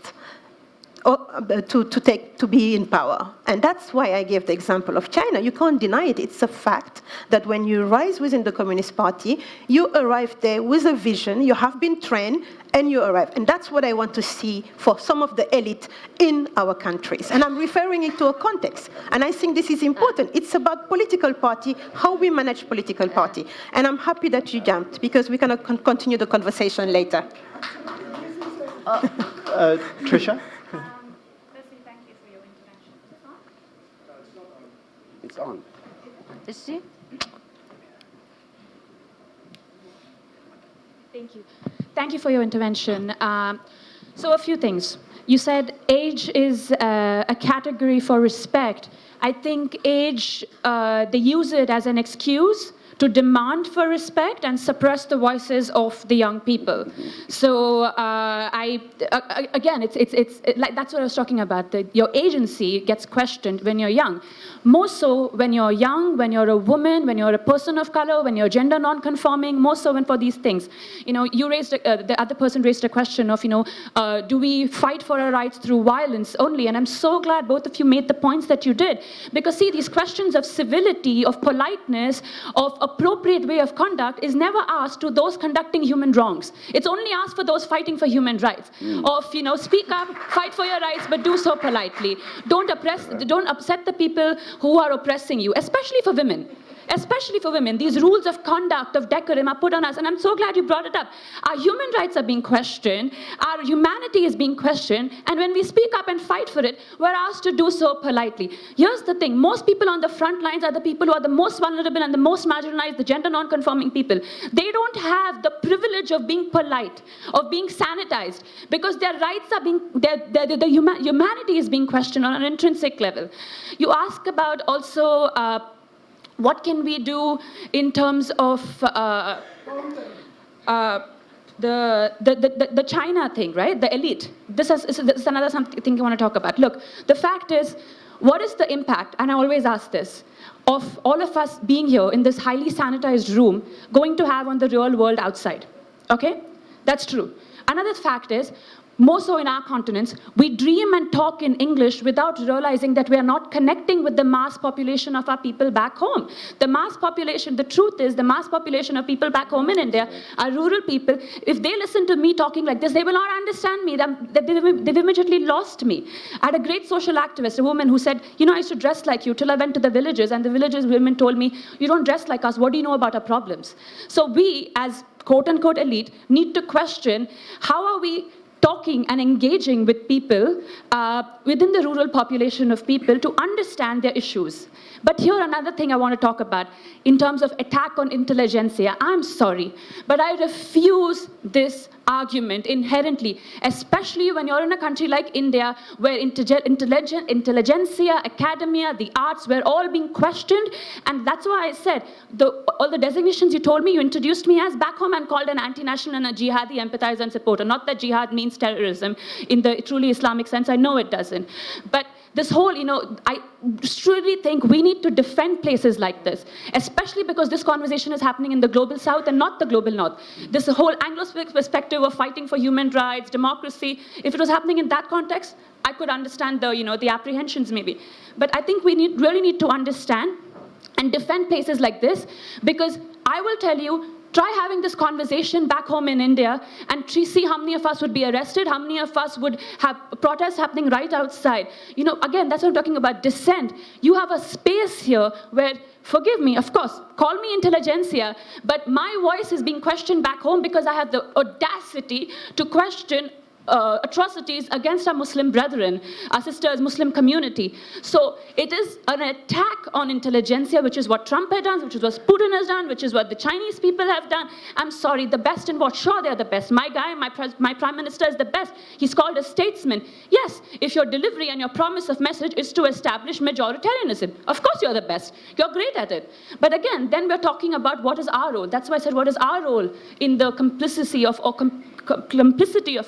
to be in power. And that's why I gave the example of China. You can't deny it. It's a fact that when you rise within the Communist Party, you arrive there with a vision, you have been trained, and you arrive. And that's what I want to see for some of the elite in our countries. And I'm referring it to a context. And I think this is important. It's about political party, how we manage political party. And I'm happy that you jumped, because we can continue the conversation later. Trisha? It's on. Is she? Thank you. Thank you for your intervention. So a few things. You said age is a category for respect. I think age, they use it as an excuse to demand for respect and suppress the voices of the young people. So again, it's like that's what I was talking about. Your agency gets questioned when you're young. More so when you're young, when you're a woman, when you're a person of color, when you're gender non-conforming, more so when for these things. You know, you raised, the other person raised a question of, do we fight for our rights through violence only? And I'm so glad both of you made the points that you did. Because see, these questions of civility, of politeness, of appropriate way of conduct is never asked to those conducting human wrongs. It's only asked for those fighting for human rights. Of, speak up, fight for your rights, but do so politely. Don't upset the people who are oppressing you, especially for women. Especially for women, these rules of conduct, of decorum are put on us, and I'm so glad you brought it up. Our human rights are being questioned, our humanity is being questioned, and when we speak up and fight for it, we're asked to do so politely. Here's the thing, most people on the front lines are the people who are the most vulnerable and the most marginalized, the gender non-conforming people. They don't have the privilege of being polite, of being sanitized, because their rights are being, humanity is being questioned on an intrinsic level. You ask about also, what can we do in terms of the China thing, right? The elite. This is another something I want to talk about. Look, the fact is, what is the impact, and I always ask this, of all of us being here in this highly sanitized room going to have on the real world outside? Okay? That's true. Another fact is, more so in our continents, we dream and talk in English without realizing that we are not connecting with the mass population of our people back home. The mass population, the truth is, the mass population of people back home in India are rural people. If they listen to me talking like this, they will not understand me. They've immediately lost me. I had a great social activist, a woman who said, I used to dress like you till I went to the villages, and the villages women told me, you don't dress like us, what do you know about our problems? So we, as quote-unquote elite, need to question, how are we talking and engaging with people within the rural population of people to understand their issues. But here another thing I want to talk about in terms of attack on intelligentsia. I'm sorry, but I refuse this argument inherently, especially when you're in a country like India where intelligentsia, academia, the arts were all being questioned. And that's why I said all the designations you told me, you introduced me as back home, I'm called an anti-national and a jihadi empathizer and supporter. Not that jihad means terrorism in the truly Islamic sense. I know it doesn't. But this whole, I truly think we need to defend places like this, especially because this conversation is happening in the global south and not the global north. This whole Anglo-Swiss perspective of fighting for human rights, democracy, if it was happening in that context, I could understand the apprehensions maybe. But I think we really need to understand and defend places like this, because I will tell you, try having this conversation back home in India and see how many of us would be arrested, how many of us would have protests happening right outside. Again, that's what I'm talking about, dissent. You have a space here where, forgive me, of course, call me intelligentsia, but my voice is being questioned back home because I have the audacity to question atrocities against our Muslim brethren, our sisters, Muslim community. So it is an attack on intelligentsia, which is what Trump has done, which is what Putin has done, which is what the Chinese people have done. I'm sorry, the best in what? Sure, they're the best. My guy, my prime minister is the best. He's called a statesman. Yes, if your delivery and your promise of message is to establish majoritarianism, of course you're the best. You're great at it. But again, then we're talking about what is our role. That's why I said, what is our role in the complicity of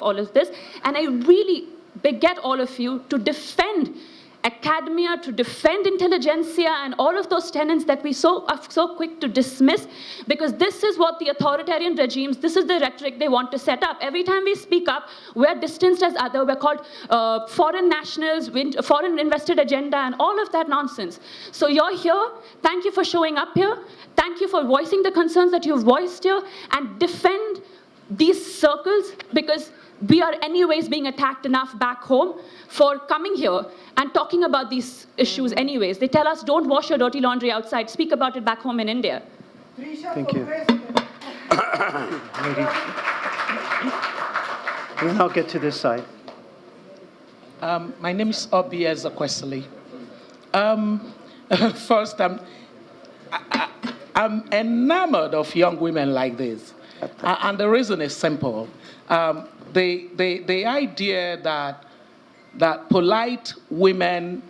all of this? And I really beget all of you to defend academia, to defend intelligentsia and all of those tenets that we are so quick to dismiss, because this is what the authoritarian regimes, this is the rhetoric they want to set up. Every time we speak up, we're distanced as other, we're called foreign nationals, foreign invested agenda, and all of that nonsense. So you're here, thank you for showing up here, thank you for voicing the concerns that you've voiced here, and defend these circles, because we are anyways being attacked enough back home for coming here and talking about these issues anyways. They tell us, don't wash your dirty laundry outside, speak about it back home in India. Trisha, thank you. And then I'll get to this side. My name is Obi Ezekwesili. First, I'm enamored of young women like this. And the reason is simple. The idea that polite women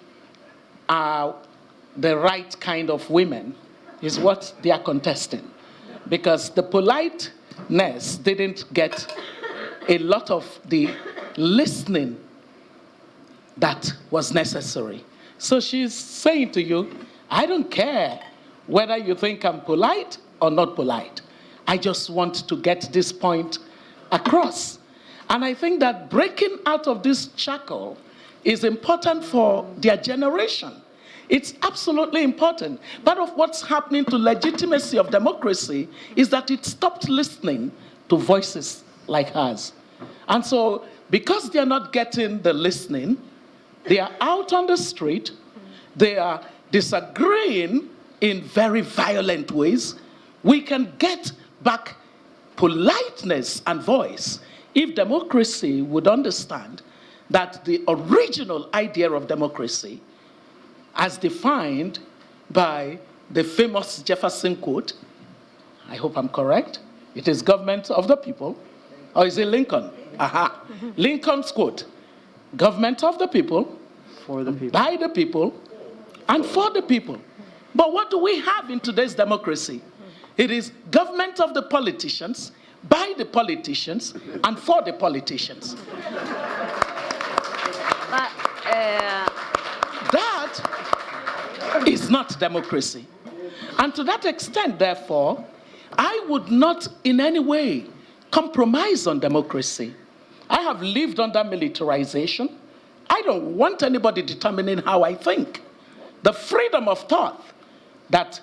are the right kind of women is what they are contesting. Because the politeness didn't get a lot of the listening that was necessary. So she's saying to you, I don't care whether you think I'm polite or not polite. I just want to get this point across. And I think that breaking out of this shackle is important for their generation. It's absolutely important. Part of what's happening to legitimacy of democracy is that it stopped listening to voices like hers. And so, because they're not getting the listening, they are out on the street, they are disagreeing in very violent ways. We can get back politeness and voice if democracy would understand that the original idea of democracy, as defined by the famous Jefferson quote, I hope I'm correct, it is government of the people, or is it Lincoln? Aha. Lincoln's quote, government of the people, for the people, by the people, and for the people. But what do we have in today's democracy? It is government of the politicians, by the politicians, and for the politicians. That is not democracy. And to that extent, therefore, I would not in any way compromise on democracy. I have lived under militarization. I don't want anybody determining how I think. The freedom of thought that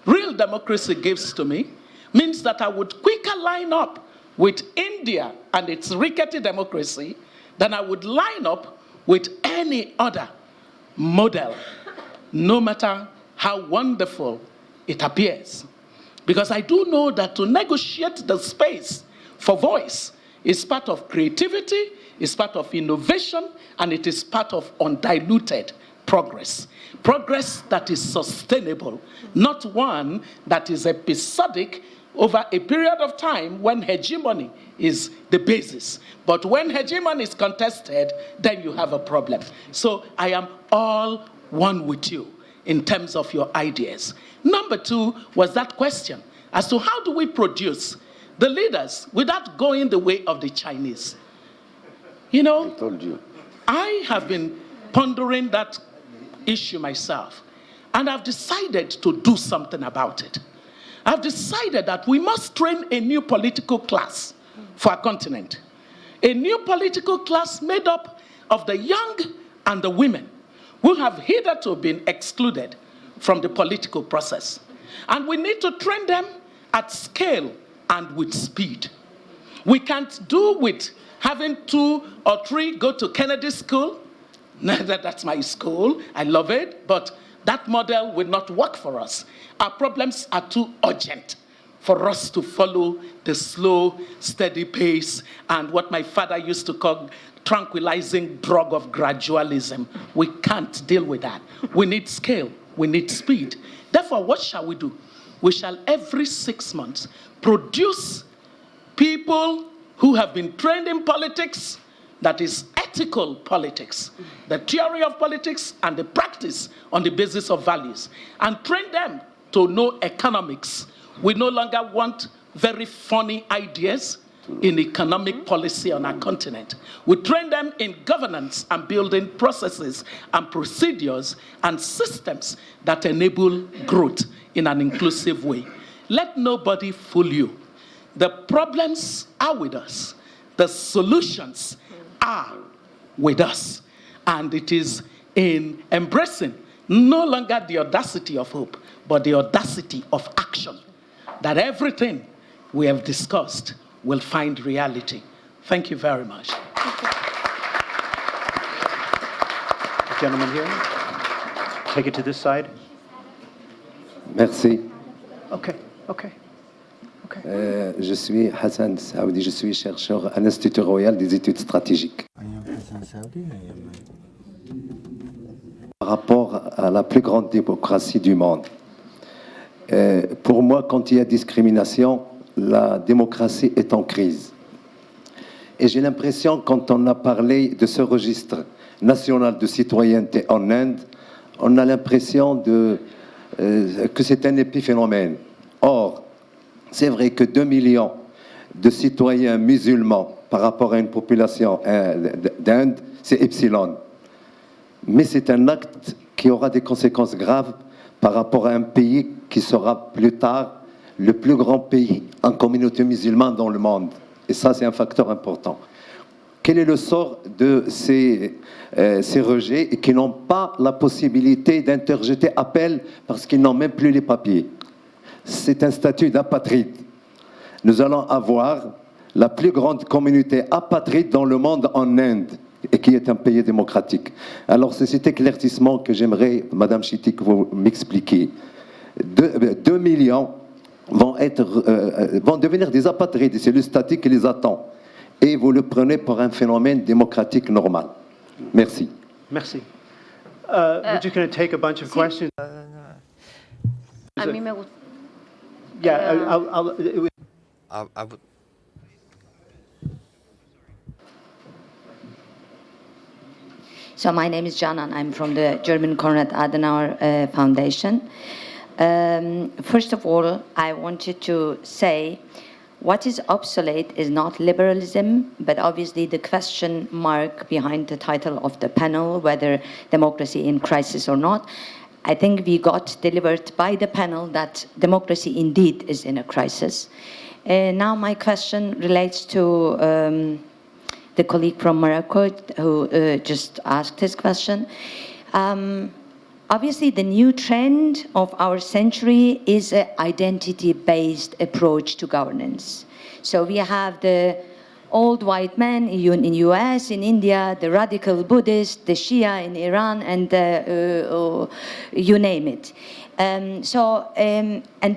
real democracy gives to me means that I would quicker line up with India and its rickety democracy than I would line up with any other model, no matter how wonderful it appears. Because I do know that to negotiate the space for voice It's part of creativity, it's part of innovation, and it is part of undiluted progress. Progress that is sustainable, not one that is episodic over a period of time when hegemony is the basis. But when hegemony is contested, then you have a problem. So I am all one with you in terms of your ideas. Number two was that question as to how do we produce the leaders without going the way of the Chinese. You know, I told you. I have been pondering that issue myself, and I've decided to do something about it. I've decided that we must train a new political class for our continent. A new political class made up of the young and the women who have hitherto been excluded from the political process. And we need to train them at scale and with speed. We can't do with having 2 or 3 go to Kennedy School. That's my school, I love it, but that model will not work for us. Our problems are too urgent for us to follow the slow, steady pace and what my father used to call tranquilizing drug of gradualism. We can't deal with that. We need scale, we need speed. Therefore, what shall we do? We shall every 6 months produce people who have been trained in politics, that is ethical politics, the theory of politics and the practice on the basis of values, and train them to know economics. We no longer want very funny ideas in economic policy on our continent. We train them in governance and building processes and procedures and systems that enable growth in an inclusive way. Let nobody fool you. The problems are with us. The solutions are with us. And it is in embracing no longer the audacity of hope, but the audacity of action that everything we have discussed will find reality. Thank you very much. Gentleman here. Take it to this side. Merci. Okay. Je suis Hassan Saoudi, je suis chercheur à l'Institut Royal des études stratégiques. Par rapport à la plus grande démocratie du monde, pour moi, quand il y a discrimination, la démocratie est en crise. Et j'ai l'impression, quand on a parlé de ce registre national de citoyenneté en Inde, on a l'impression que c'est un épiphénomène. Or, c'est vrai que 2 millions de citoyens musulmans par rapport à une population d'Inde, c'est epsilon. Mais c'est un acte qui aura des conséquences graves par rapport à un pays qui sera plus tard le plus grand pays en communauté musulmane dans le monde. Et ça, c'est un facteur important. Quel est le sort de ces rejets et qui n'ont pas la possibilité d'interjeter appel parce qu'ils n'ont même plus les papiers? C'est un statut d'apatride. Nous allons avoir la plus grande communauté apatride dans le monde en Inde, et qui est un pays démocratique. Alors c'est cet éclaircissement que j'aimerais, Madame Shetty, que vous m'expliquiez. 2 millions vont devenir des apatrides, c'est le statut qui les attend. Et vous le prenez pour un phénomène démocratique normal. Merci. Merci. We're just going to take a bunch of questions. A mí me gusta. Yeah, I would. So my name is Canan. I'm from the German Konrad Adenauer Foundation. First of all, I wanted to say what is obsolete is not liberalism, but obviously the question mark behind the title of the panel, whether democracy in crisis or not. I think we got delivered by the panel that democracy indeed is in a crisis. Now my question relates to the colleague from Morocco who just asked his question. Obviously, the new trend of our century is an identity-based approach to governance. So we have the old white men in US, in India, the radical Buddhists, the Shia in Iran, and you name it. And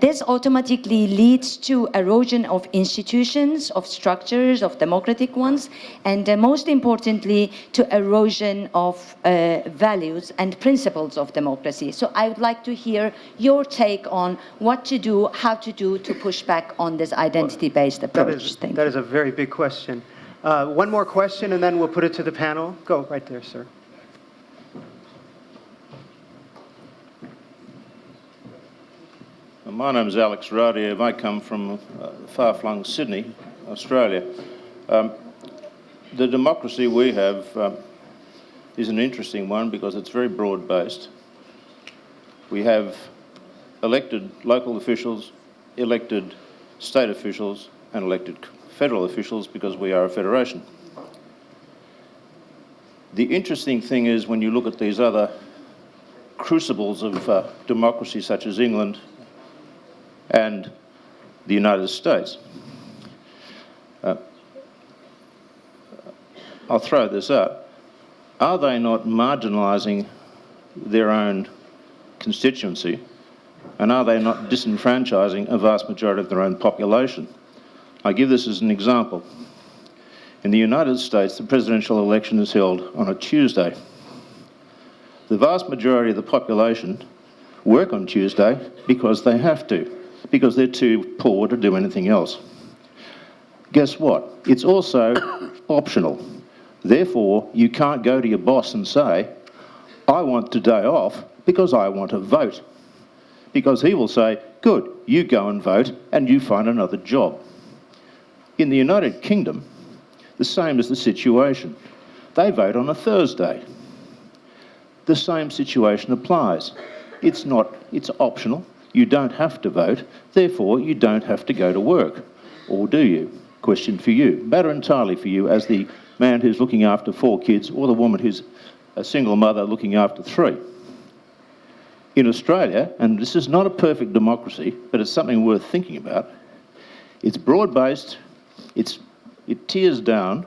this automatically leads to erosion of institutions, of structures, of democratic ones, and most importantly, to erosion of values and principles of democracy. So I would like to hear your take on what to do, how to do to push back on this identity-based approach. That is a very big question. One more question, and then we'll put it to the panel. Go right there, sir. My name is Alex Radiev. I come from far-flung Sydney, Australia. The democracy we have is an interesting one because it's very broad-based. We have elected local officials, elected state officials, and elected federal officials because we are a federation. The interesting thing is when you look at these other crucibles of democracy such as England and the United States. I'll throw this out. Are they not marginalising their own constituency, and are they not disenfranchising a vast majority of their own population? I give this as an example. In the United States, the presidential election is held on a Tuesday. The vast majority of the population work on Tuesday because they have to, because they're too poor to do anything else. Guess what? It's also optional. Therefore, you can't go to your boss and say, I want today off because I want to vote. Because he will say, good, you go and vote and you find another job. In the United Kingdom, the same is the situation. They vote on a Thursday. The same situation applies. It's optional. You don't have to vote, therefore you don't have to go to work. Or do you? Question for you. Matter entirely for you as the man who's looking after 4 kids or the woman who's a single mother looking after 3. In Australia, and this is not a perfect democracy, but it's something worth thinking about, it's broad-based, it tears down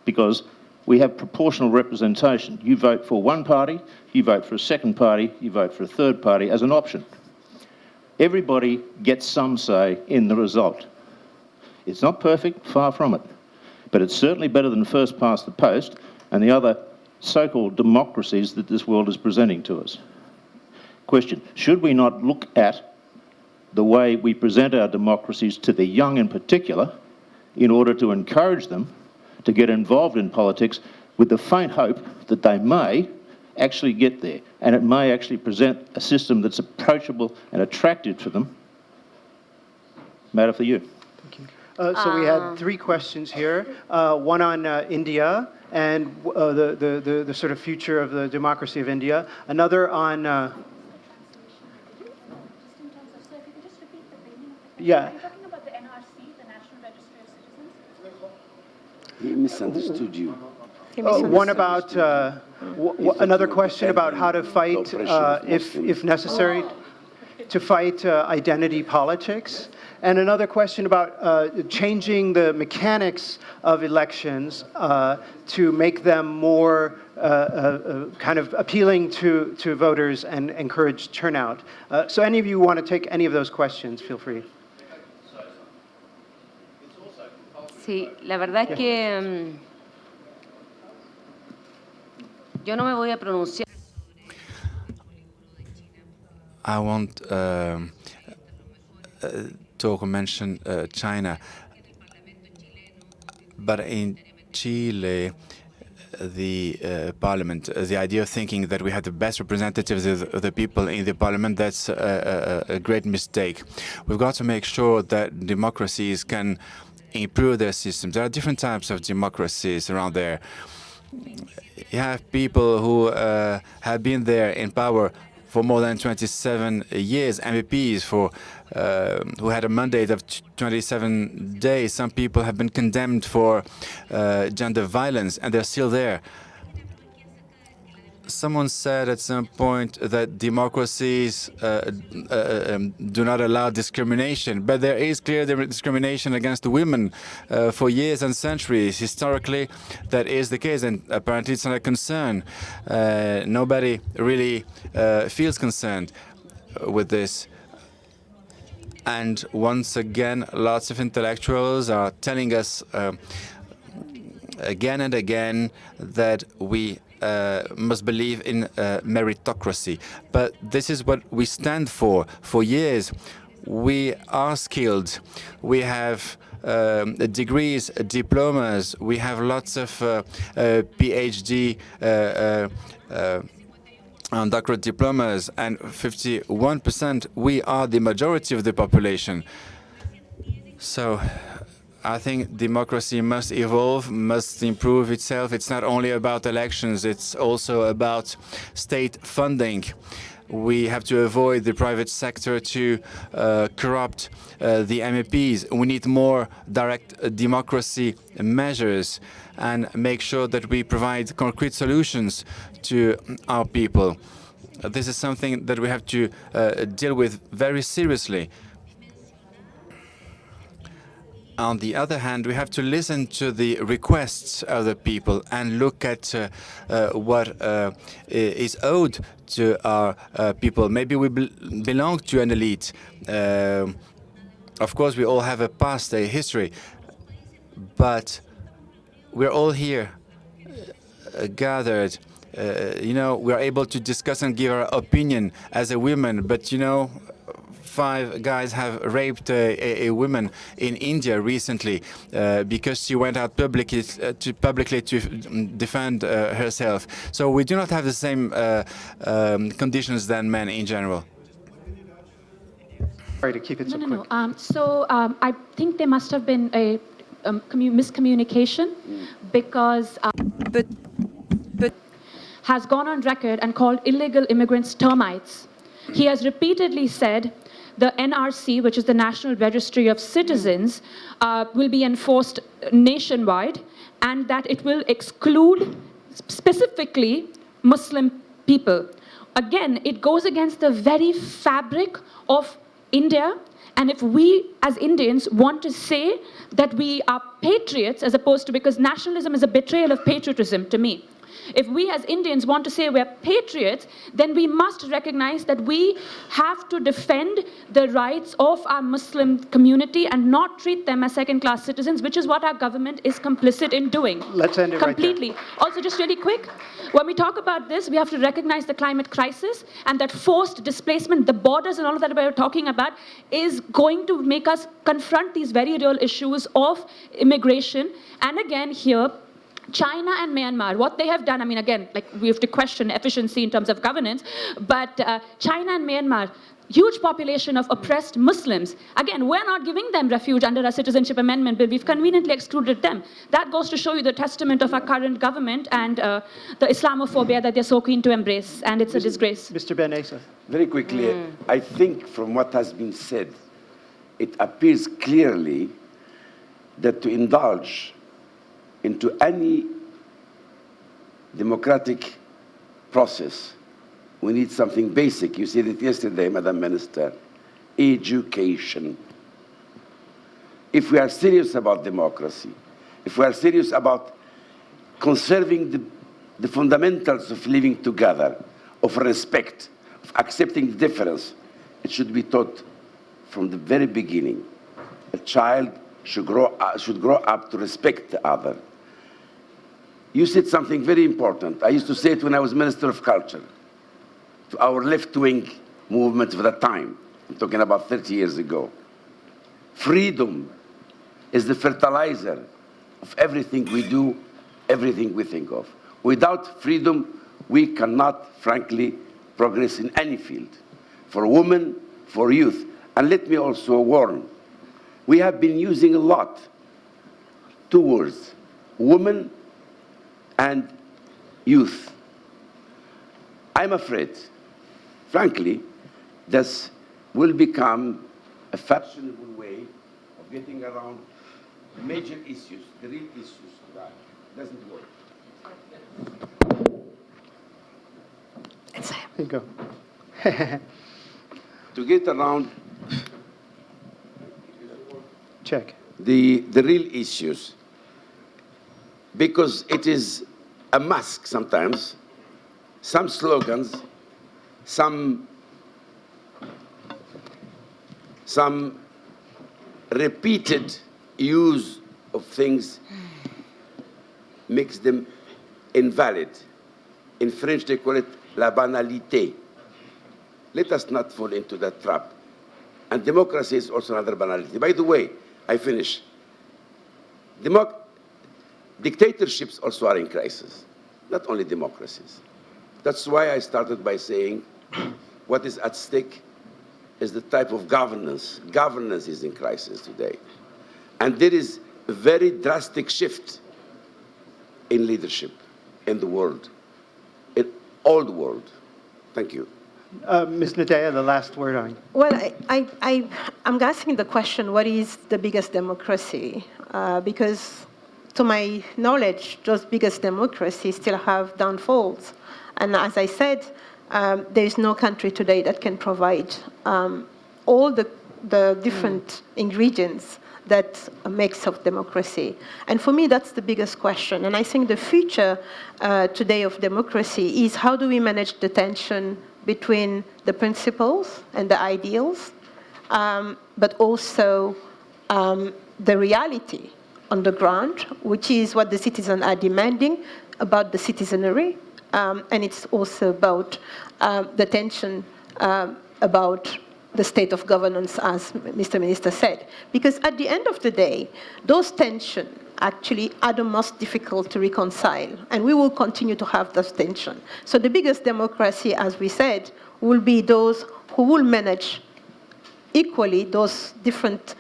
because we have proportional representation. You vote for one party, you vote for a second party, you vote for a third party as an option. Everybody gets some say in the result. It's not perfect, far from it, but it's certainly better than first past the post and the other so-called democracies that this world is presenting to us. Question, should we not look at the way we present our democracies to the young in particular in order to encourage them to get involved in politics with the faint hope that they may actually get there, and it may actually present a system that's approachable and attractive to them? Matter for you. Thank you. So we had 3 questions here, one on India and the sort of future of the democracy of India, another on... yeah. He misunderstood you. One about another question about how to fight, if necessary, to fight identity politics, and another question about changing the mechanics of elections to make them more kind of appealing to voters and encourage turnout. So any of you want to take any of those questions, feel free. Sí, la verdad es que yo no me voy a pronunciar. I won't talk or mention China, but in Chile, the parliament, the idea of thinking that we have the best representatives of the people in the parliament, that's a great mistake. We've got to make sure that democracies can improve their systems. There are different types of democracies around there. You have people who have been there in power for more than 27 years, MPs who had a mandate of 27 days. Some people have been condemned for gender violence, and they're still there. Someone said at some point that democracies do not allow discrimination, but there is clear discrimination against women for years and centuries. Historically, that is the case, and apparently it's not a concern. Nobody really feels concerned. with this. And once again, lots of intellectuals are telling us again and again that we must believe in meritocracy. But this is what we stand for. For years, we are skilled. We have degrees, diplomas. We have lots of PhD and doctorate diplomas, and 51%, we are the majority of the population. So I think democracy must evolve, must improve itself. It's not only about elections, it's also about state funding. We have to avoid the private sector to corrupt the MEPs. We need more direct democracy measures and make sure that we provide concrete solutions to our people. This is something that we have to deal with very seriously. On the other hand, we have to listen to the requests of the people and look at what is owed to our people. Maybe we belong to an elite. Of course, we all have a past, a history, but we're all here gathered. You know, we are able to discuss and give our opinion as a woman, but you know, 5 guys have raped a woman in India recently because she went out publicly to defend herself. So we do not have the same conditions than men in general. Sorry to keep it so quick. I think there must have been a miscommunication because but has gone on record and called illegal immigrants termites. He has repeatedly said the NRC, which is the National Registry of Citizens, will be enforced nationwide, and that it will exclude specifically Muslim people. Again, it goes against the very fabric of India. And if we as Indians want to say that we are patriots, as opposed to, because nationalism is a betrayal of patriotism to me. If we as Indians want to say we're patriots, then we must recognize that we have to defend the rights of our Muslim community and not treat them as second-class citizens, which is what our government is complicit in doing. Let's end it completely. Right there. Also, just really quick, when we talk about this, we have to recognize the climate crisis and that forced displacement, the borders and all of that we're talking about, is going to make us confront these very real issues of immigration. And again, here, China and Myanmar, what they have done, I mean, again, like we have to question efficiency in terms of governance, but China and Myanmar, huge population of oppressed Muslims. Again, we're not giving them refuge under our Citizenship Amendment Bill. We've conveniently excluded them. That goes to show you the testament of our current government and the Islamophobia that they're so keen to embrace, and it's a disgrace. Mr. Benaïssa. Very quickly, I think from what has been said, it appears clearly that to indulge into any democratic process, we need something basic. You said it yesterday, Madam Minister, education. If we are serious about democracy, if we are serious about conserving the fundamentals of living together, of respect, of accepting difference, it should be taught from the very beginning. A child should grow up to respect the other. You said something very important. I used to say it when I was Minister of Culture to our left-wing movement of that time. I'm talking about 30 years ago. Freedom is the fertilizer of everything we do, everything we think of. Without freedom, we cannot, frankly, progress in any field. For women, for youth. And let me also warn, we have been using a lot 2 words, women and youth. I'm afraid, frankly, this will become a fashionable way of getting around major issues, the real issues. That doesn't work. There you go. To get around Check. the real issues, because it is a mask sometimes, some slogans, some some repeated use of things makes them invalid. In French, they call it la banalité. Let us not fall into that trap. And democracy is also another banality. By the way, I finish. Dictatorships also are in crisis, not only democracies. That's why I started by saying what is at stake is the type of governance. Governance is in crisis today. And there is a very drastic shift in leadership in the world, in all the world. Thank you. Ms. Ndiaye, the last word on. Well, I'm asking the question, what is the biggest democracy? Because to my knowledge, those biggest democracies still have downfalls. And as I said, there is no country today that can provide all the different ingredients that makes up democracy. And for me, that's the biggest question. And I think the future today of democracy is how do we manage the tension between the principles and the ideals, but also the reality on the ground, which is what the citizens are demanding about the citizenry. And it's also about the tension about the state of governance, as Mr. Minister said. Because at the end of the day, those tensions actually are the most difficult to reconcile, and we will continue to have those tensions. So the biggest democracy, as we said, will be those who will manage equally those different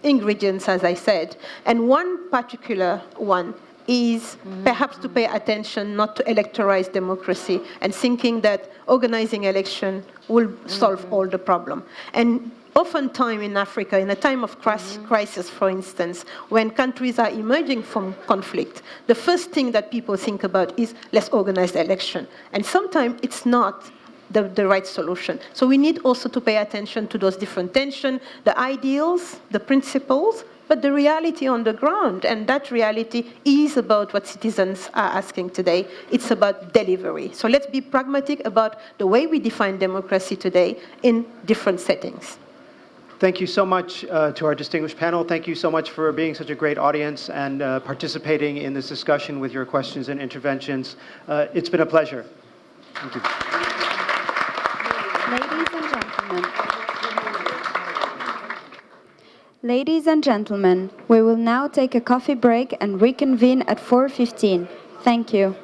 ingredients, as I said. And one particular one is perhaps to pay attention not to electoralize democracy and thinking that organizing election will solve all the problem. And oftentimes in Africa, in a time of crisis, for instance, when countries are emerging from conflict, the first thing that people think about is let's organize the election. And sometimes it's not the right solution. So we need also to pay attention to those different tensions, the ideals, the principles, but the reality on the ground. And that reality is about what citizens are asking today. It's about delivery. So let's be pragmatic about the way we define democracy today in different settings. Thank you so much to our distinguished panel. Thank you so much for being such a great audience and participating in this discussion with your questions and interventions. It's been a pleasure. Thank you. Ladies and gentlemen, we will now take a coffee break and reconvene at 4:15. Thank you.